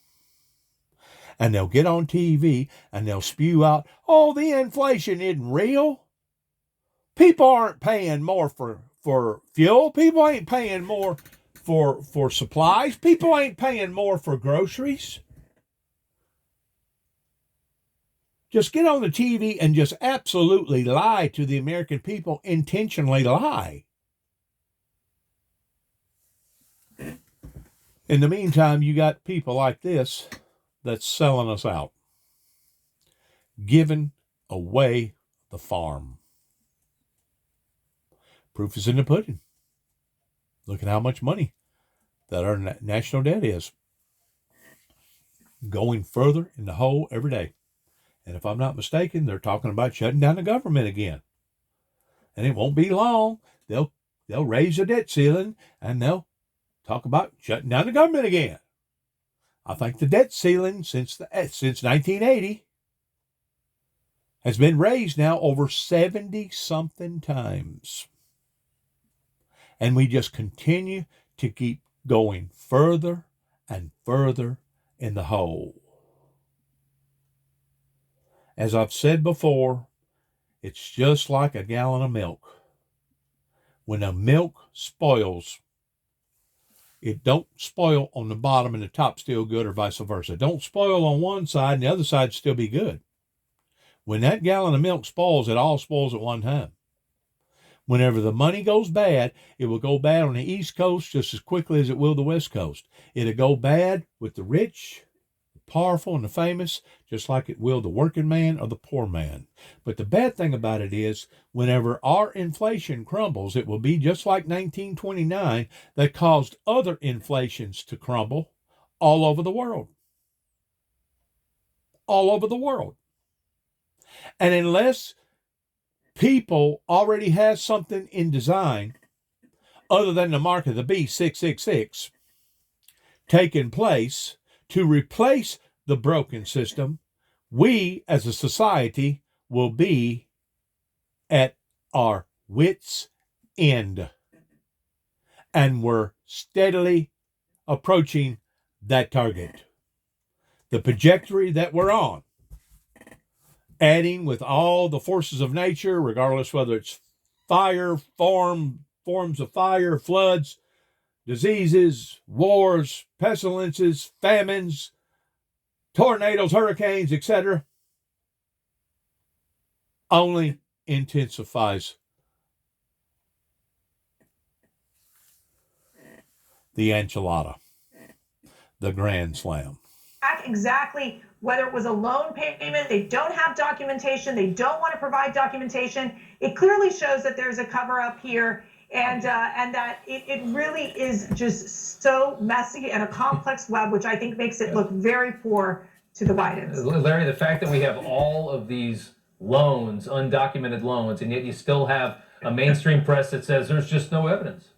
And they'll get on TV and they'll spew out, oh, the inflation isn't real. People aren't paying more for fuel. People ain't paying more for supplies. People ain't paying more for groceries. Just get on the TV and just absolutely lie to the American people, intentionally lie. In the meantime, you got people like this that's selling us out, giving away the farm. Proof is in the pudding. Look at how much money that our national debt is. Going further in the hole every day. And if I'm not mistaken, they're talking about shutting down the government again. And it won't be long. They'll raise the debt ceiling and they'll talk about shutting down the government again. I think the debt ceiling since 1980 has been raised now over 70-something times. And we just continue to keep going further and further in the hole. As I've said before, it's just like a gallon of milk. When the milk spoils, it don't spoil on the bottom and the top still good, or vice versa. Don't spoil on one side and the other side still be good. When that gallon of milk spoils, it all spoils at one time. Whenever the money goes bad, it will go bad on the East Coast just as quickly as it will the West Coast. It'll go bad with the rich, the powerful, and the famous, just like it will the working man or the poor man. But the bad thing about it is, whenever our inflation crumbles, it will be just like 1929 that caused other inflations to crumble all over the world. All over the world. And unless people already have something in design other than the mark of the beast 666 taking place to replace the broken system, we as a society will be at our wits' end. And we're steadily approaching that target. The trajectory that we're on, adding with all the forces of nature, regardless whether it's fire, forms of fire, floods, diseases, wars, pestilences, famines, tornadoes, hurricanes, etc., only intensifies the enchilada, the grand slam. Exactly whether it was a loan payment, they don't have documentation, they don't want to provide documentation. It clearly shows that there's a cover up here, and that it really is just so messy and a complex web, which I think makes it look very poor to the Bidens. Larry, the fact that we have all of these loans, undocumented loans, and yet you still have a mainstream press that says there's just no evidence.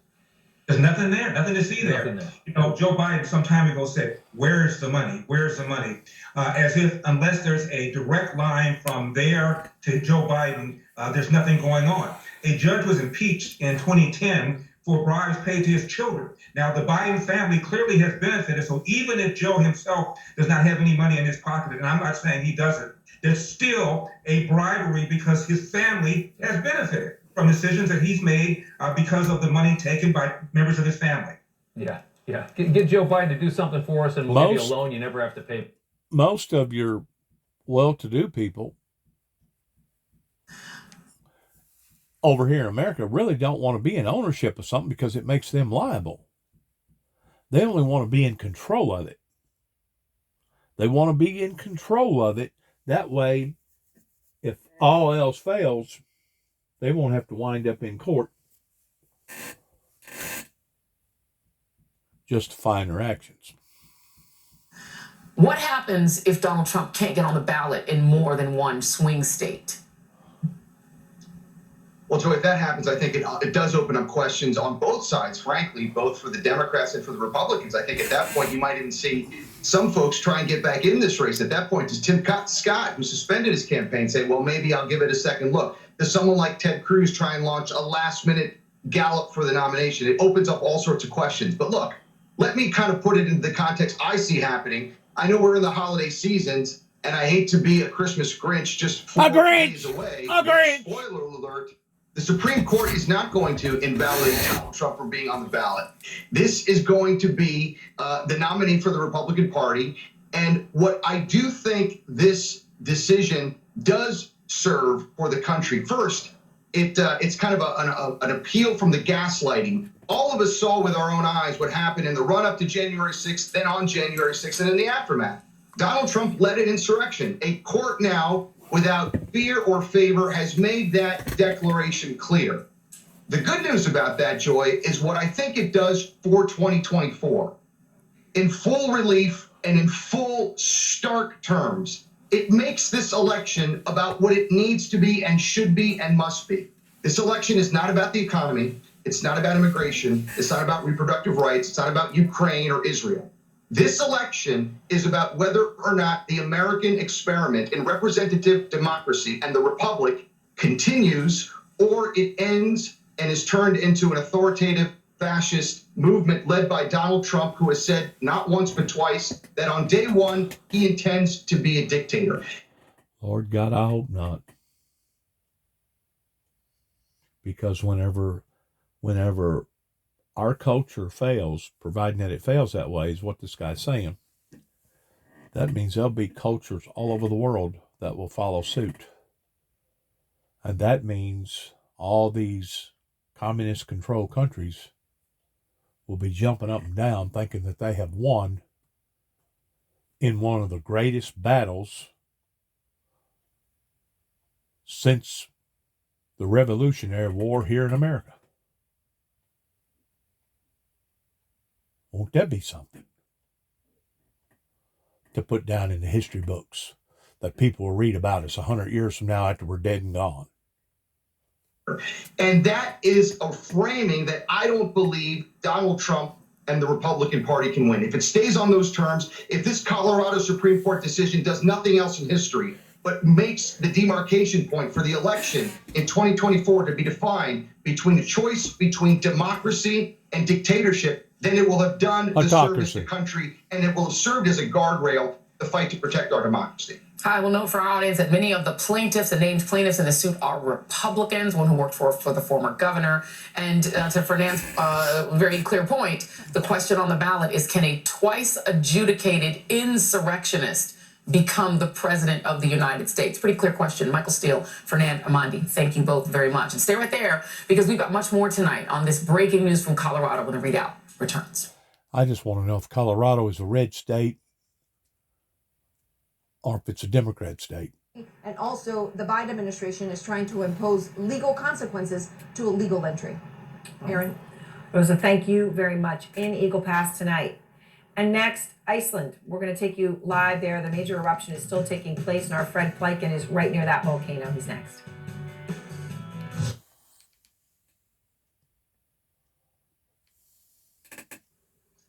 There's nothing there, nothing to see there. You know, Joe Biden some time ago said, "Where's the money? Where's the money?" As if unless there's a direct line from there to Joe Biden, there's nothing going on. A judge was impeached in 2010 for bribes paid to his children. Now, the Biden family clearly has benefited, so even if Joe himself does not have any money in his pocket, and I'm not saying he doesn't, there's still a bribery because his family has benefited from decisions that he's made because of the money taken by members of his family. Yeah. Get Joe Biden to do something for us and we'll give you a loan you never have to pay. Most of your well-to-do people over here in America really don't want to be in ownership of something because it makes them liable. They only want to be in control of it. They want to be in control of it. That way, if all else fails, they won't have to wind up in court justifying their actions. What happens if Donald Trump can't get on the ballot in more than one swing state? Well, Joy, if that happens, I think it does open up questions on both sides, frankly, both for the Democrats and for the Republicans. I think at that point, you might even see some folks try and get back in this race. At that point, does Tim Scott, who suspended his campaign, say, well, maybe I'll give it a second look? Does someone like Ted Cruz try and launch a last-minute gallop for the nomination? It opens up all sorts of questions. But look, let me kind of put it into the context I see happening. I know we're in the holiday seasons, and I hate to be a Christmas Grinch just 4 days away. Spoiler alert. The Supreme Court is not going to invalidate Donald Trump from being on the ballot. This is going to be the nominee for the Republican Party. And what I do think this decision does serve for the country. First, it's kind of an appeal from the gaslighting. All of us saw with our own eyes what happened in the run-up to January 6th, then on January 6th, and in the aftermath. Donald Trump led an insurrection. A court now, without fear or favor, has made that declaration clear. The good news about that, Joy, is what I think it does for 2024. In full relief and in full stark terms, it makes this election about what it needs to be and should be and must be. This election is not about the economy. It's not about immigration. It's not about reproductive rights. It's not about Ukraine or Israel. This election is about whether or not the American experiment in representative democracy and the republic continues, or it ends and is turned into an authoritative fascist movement led by Donald Trump, who has said not once but twice that on day one he intends to be a dictator. Lord God, I hope not. Because whenever our culture fails, providing that it fails that way, is what this guy's saying, that means there'll be cultures all over the world that will follow suit. And that means all these communist controlled countries will be jumping up and down thinking that they have won in one of the greatest battles since the Revolutionary War here in America. Won't that be something to put down in the history books that people will read about us 100 years from now after we're dead and gone? And that is a framing that I don't believe Donald Trump and the Republican Party can win. If it stays on those terms, if this Colorado Supreme Court decision does nothing else in history, but makes the demarcation point for the election in 2024 to be defined between the choice between democracy and dictatorship, then it will have done the service to the country, and it will have served as a guardrail, the fight to protect our democracy. I will note for our audience that many of the plaintiffs, the named plaintiffs in the suit, are Republicans, one who worked for the former governor. And to Fernand's very clear point, the question on the ballot is, can a twice adjudicated insurrectionist become the president of the United States? Pretty clear question. Michael Steele, Fernand Amandi, thank you both very much. And stay right there, because we've got much more tonight on this breaking news from Colorado when the readout returns. I just want to know if Colorado is a red state or if it's a Democrat state. And also, the Biden administration is trying to impose legal consequences to illegal entry. Aaron? Rosa, thank you very much. In Eagle Pass tonight. And next, Iceland. We're going to take you live there. The major eruption is still taking place, and our Fred Pleiken is right near that volcano. He's next.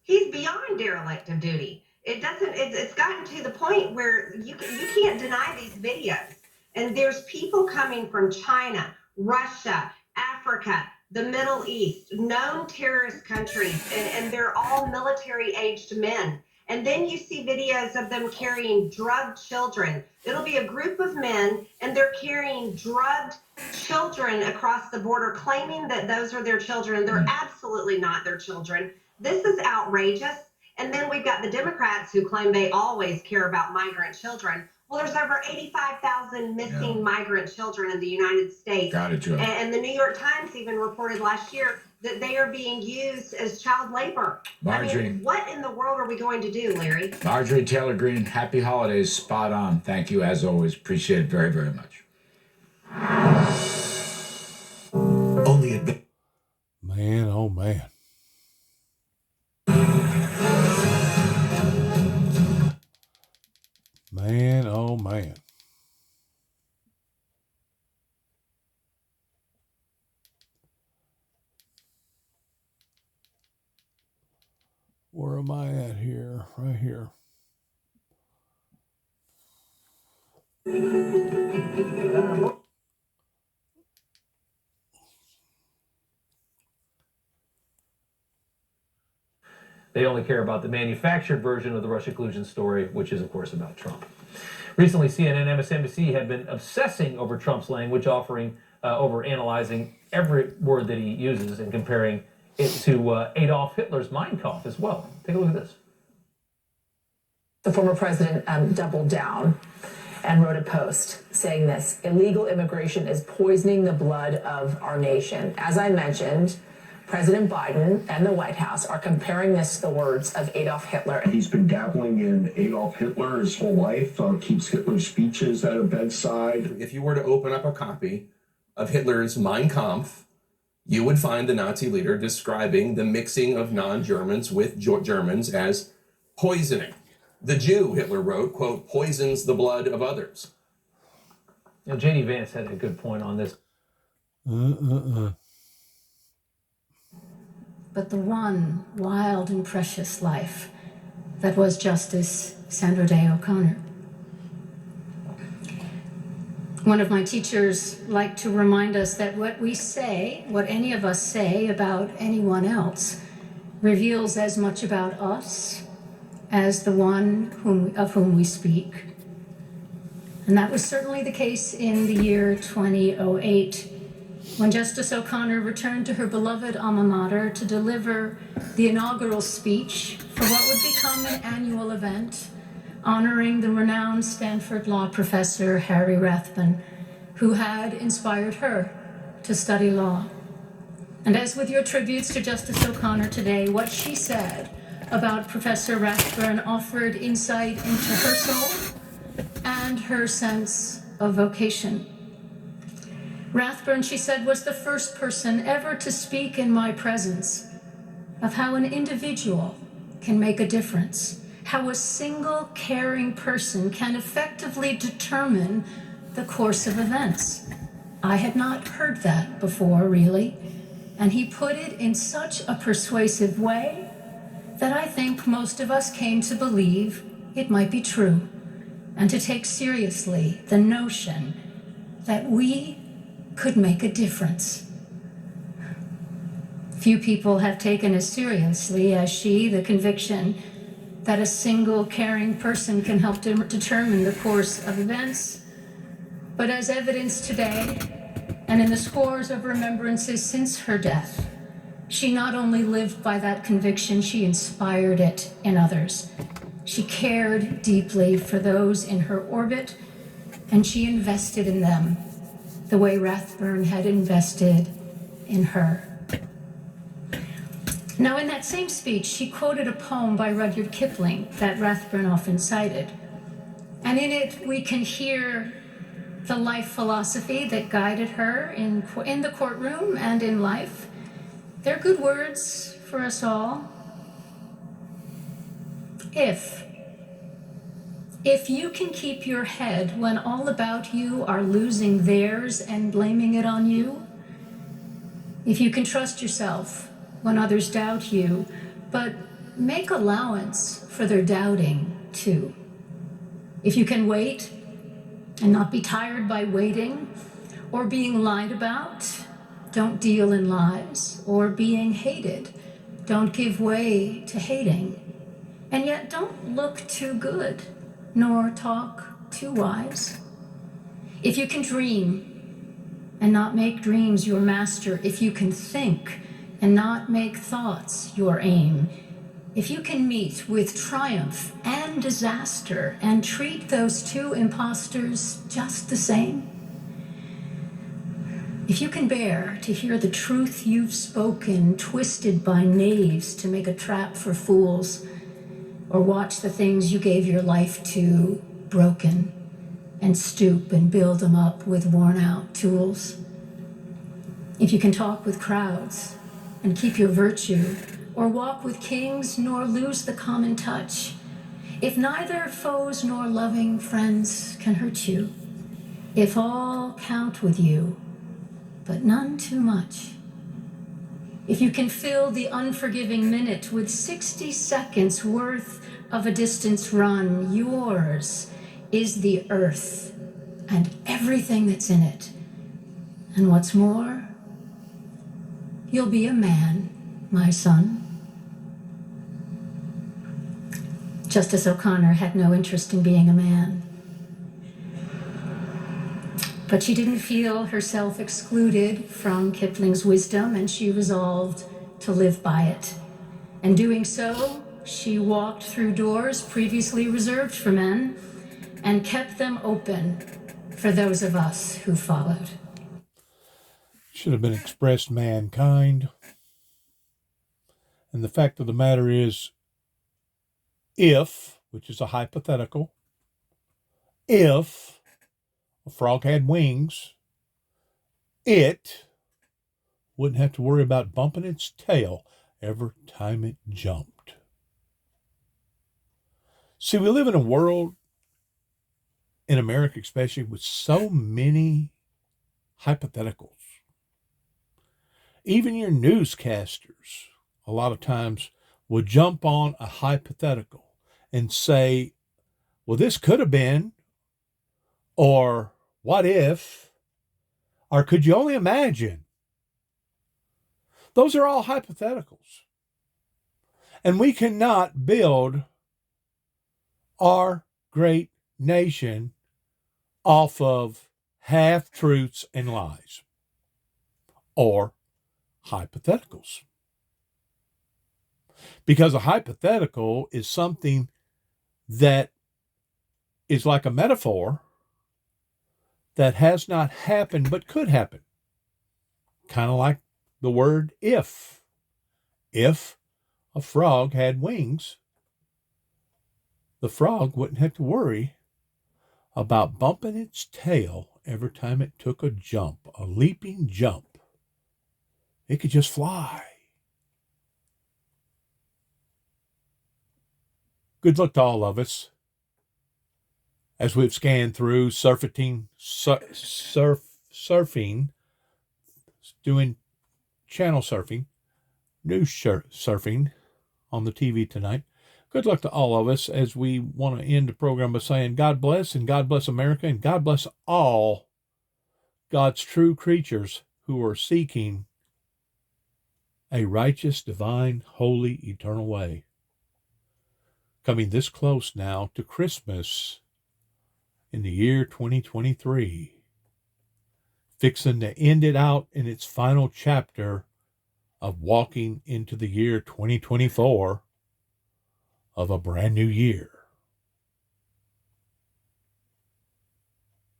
He's beyond derelict of duty. It's gotten to the point where you can't deny these videos. And there's people coming from China, Russia, Africa, the Middle East, known terrorist countries, and they're all military-aged men. And then you see videos of them carrying drugged children. It'll be a group of men, and they're carrying drugged children across the border, claiming that those are their children. They're absolutely not their children. This is outrageous. And then we've got the Democrats who claim they always care about migrant children. Well, there's over 85,000 missing migrant children in the United States. Got it, Joe. And the New York Times even reported last year that they are being used as child labor. Marjorie. I mean, what in the world are we going to do, Larry? Marjorie Taylor Greene, happy holidays. Spot on. Thank you, as always. Appreciate it very, very much. Only a bit. Man, oh man. Man, oh man. Where am I at here? Right here. They only care about the manufactured version of the Russia collusion story, which is, of course, about Trump. Recently, CNN and MSNBC have been obsessing over Trump's language, offering over analyzing every word that he uses and comparing it to Adolf Hitler's Mein Kampf as well. Take a look at this. The former president doubled down and wrote a post saying this: illegal immigration is poisoning the blood of our nation. As I mentioned, President Biden and the White House are comparing this to the words of Adolf Hitler. He's been dabbling in Adolf Hitler his whole life, keeps Hitler's speeches at a bedside. If you were to open up a copy of Hitler's Mein Kampf, you would find the Nazi leader describing the mixing of non-Germans with Germans as poisoning. The Jew, Hitler wrote, quote, poisons the blood of others. Now, J.D. Vance had a good point on this. But the one wild and precious life that was Justice Sandra Day O'Connor. One of my teachers liked to remind us that what we say, what any of us say about anyone else, reveals as much about us as the one of whom we speak. And that was certainly the case in the year 2008, when Justice O'Connor returned to her beloved alma mater to deliver the inaugural speech for what would become an annual event honoring the renowned Stanford law professor Harry Rathbun, who had inspired her to study law. And as with your tributes to Justice O'Connor today, what she said about Professor Rathbun offered insight into her soul and her sense of vocation. Rathbun, she said, was the first person ever to speak in my presence of how an individual can make a difference, how a single caring person can effectively determine the course of events. I had not heard that before, really, and he put it in such a persuasive way that I think most of us came to believe it might be true, and to take seriously the notion that we could make a difference. Few people have taken as seriously as she the conviction that a single caring person can help to determine the course of events. But as evidenced today, and in the scores of remembrances since her death, she not only lived by that conviction, she inspired it in others. She cared deeply for those in her orbit, and she invested in them the way Rathbun had invested in her. Now, in that same speech, she quoted a poem by Rudyard Kipling that Rathbun often cited. And in it, we can hear the life philosophy that guided her in the courtroom and in life. They're good words for us all. If you can keep your head when all about you are losing theirs and blaming it on you, if you can trust yourself when others doubt you, but make allowance for their doubting too. If you can wait and not be tired by waiting or being lied about, don't deal in lies, or being hated, don't give way to hating. And yet don't look too good, nor talk too wise. If you can dream and not make dreams your master, if you can think and not make thoughts your aim, if you can meet with triumph and disaster and treat those two impostors just the same, if you can bear to hear the truth you've spoken twisted by knaves to make a trap for fools, or watch the things you gave your life to broken and stoop and build them up with worn out tools, if you can talk with crowds and keep your virtue, or walk with kings nor lose the common touch, if neither foes nor loving friends can hurt you, if all count with you, but none too much, if you can fill the unforgiving minute with 60 seconds worth of a distance run, yours is the earth and everything that's in it. And what's more, you'll be a man, my son. Justice O'Connor had no interest in being a man. But she didn't feel herself excluded from Kipling's wisdom, and she resolved to live by it. And doing so, she walked through doors previously reserved for men and kept them open for those of us who followed. Should have been expressed mankind. And the fact of the matter is, if, which is a hypothetical, if a frog had wings, it wouldn't have to worry about bumping its tail every time it jumped. See, we live in a world, in America especially, with so many hypotheticals. Even your newscasters, a lot of times, will jump on a hypothetical and say, well, this could have been, or what if, or could you only imagine? Those are all hypotheticals. And we cannot build our great nation off of half-truths and lies or hypotheticals. Because a hypothetical is something that is like a metaphor that has not happened but could happen. Kind of like the word if. If a frog had wings, the frog wouldn't have to worry about bumping its tail every time it took a jump, a leaping jump. It could just fly. Good luck to all of us as we've scanned through surfing, doing channel surfing, news surfing on the TV tonight. Good luck to all of us as we want to end the program by saying God bless, and God bless America, and God bless all God's true creatures who are seeking a righteous, divine, holy, eternal way. Coming this close now to Christmas in the year 2023. Fixing to end it out in its final chapter of walking into the year 2024 of a brand new year.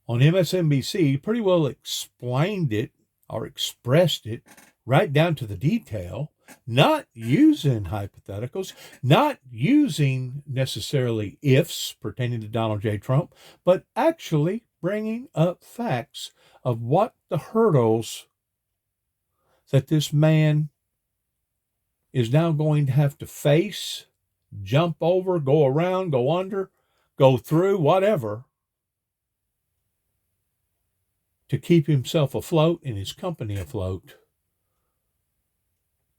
On MSNBC, pretty well explained it or expressed it right down to the detail, not using hypotheticals, not using necessarily ifs pertaining to Donald J. Trump, but actually bringing up facts of what the hurdles that this man is now going to have to face, jump over, go around, go under, go through, whatever, to keep himself afloat and his company afloat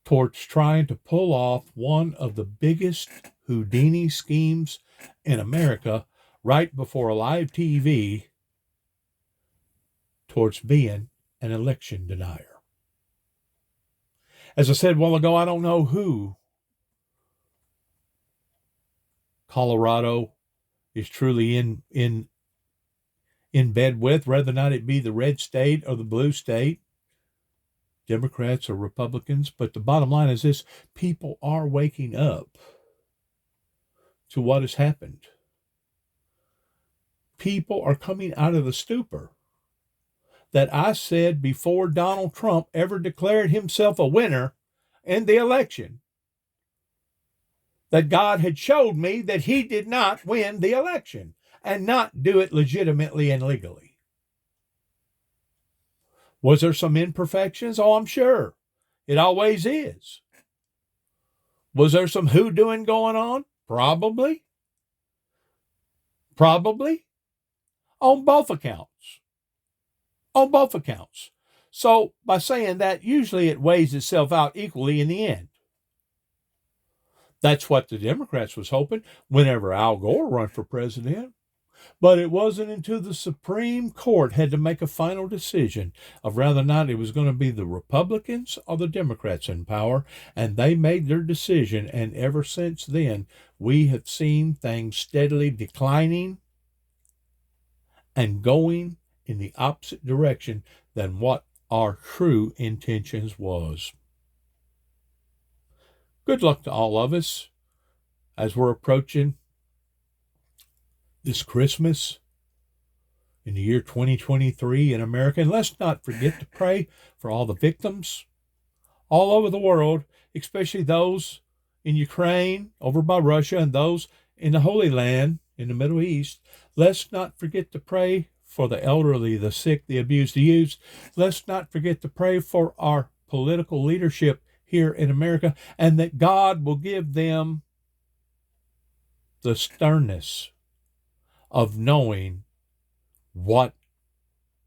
towards trying to pull off one of the biggest Houdini schemes in America right before a live TV towards being an election denier. As I said a while ago, I don't know who Colorado is truly in bed with, whether or not it be the red state or the blue state, Democrats or Republicans. But the bottom line is this: people are waking up to what has happened. People are coming out of the stupor that I said before Donald Trump ever declared himself a winner in the election, that God had showed me that he did not win the election and not do it legitimately and legally. Was there some imperfections? Oh, I'm sure. It always is. Was there some hoodooing going on? Probably. Probably. On both accounts. On both accounts. So by saying that, usually it weighs itself out equally in the end. That's what the Democrats was hoping whenever Al Gore ran for president. But it wasn't until the Supreme Court had to make a final decision of whether or not it was going to be the Republicans or the Democrats in power, and they made their decision, and ever since then, we have seen things steadily declining and going in the opposite direction than what our true intentions was. Good luck to all of us as we're approaching this Christmas in the year 2023 in America. And let's not forget to pray for all the victims all over the world, especially those in Ukraine, over by Russia, and those in the Holy Land in the Middle East. Let's not forget to pray for the elderly, the sick, the abused, the youth. Let's not forget to pray for our political leadership here in America, and that God will give them the sternness of knowing what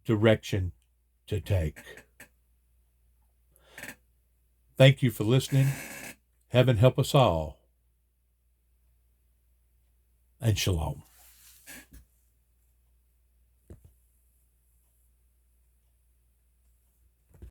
direction to take. Thank you for listening. Heaven help us all. And shalom.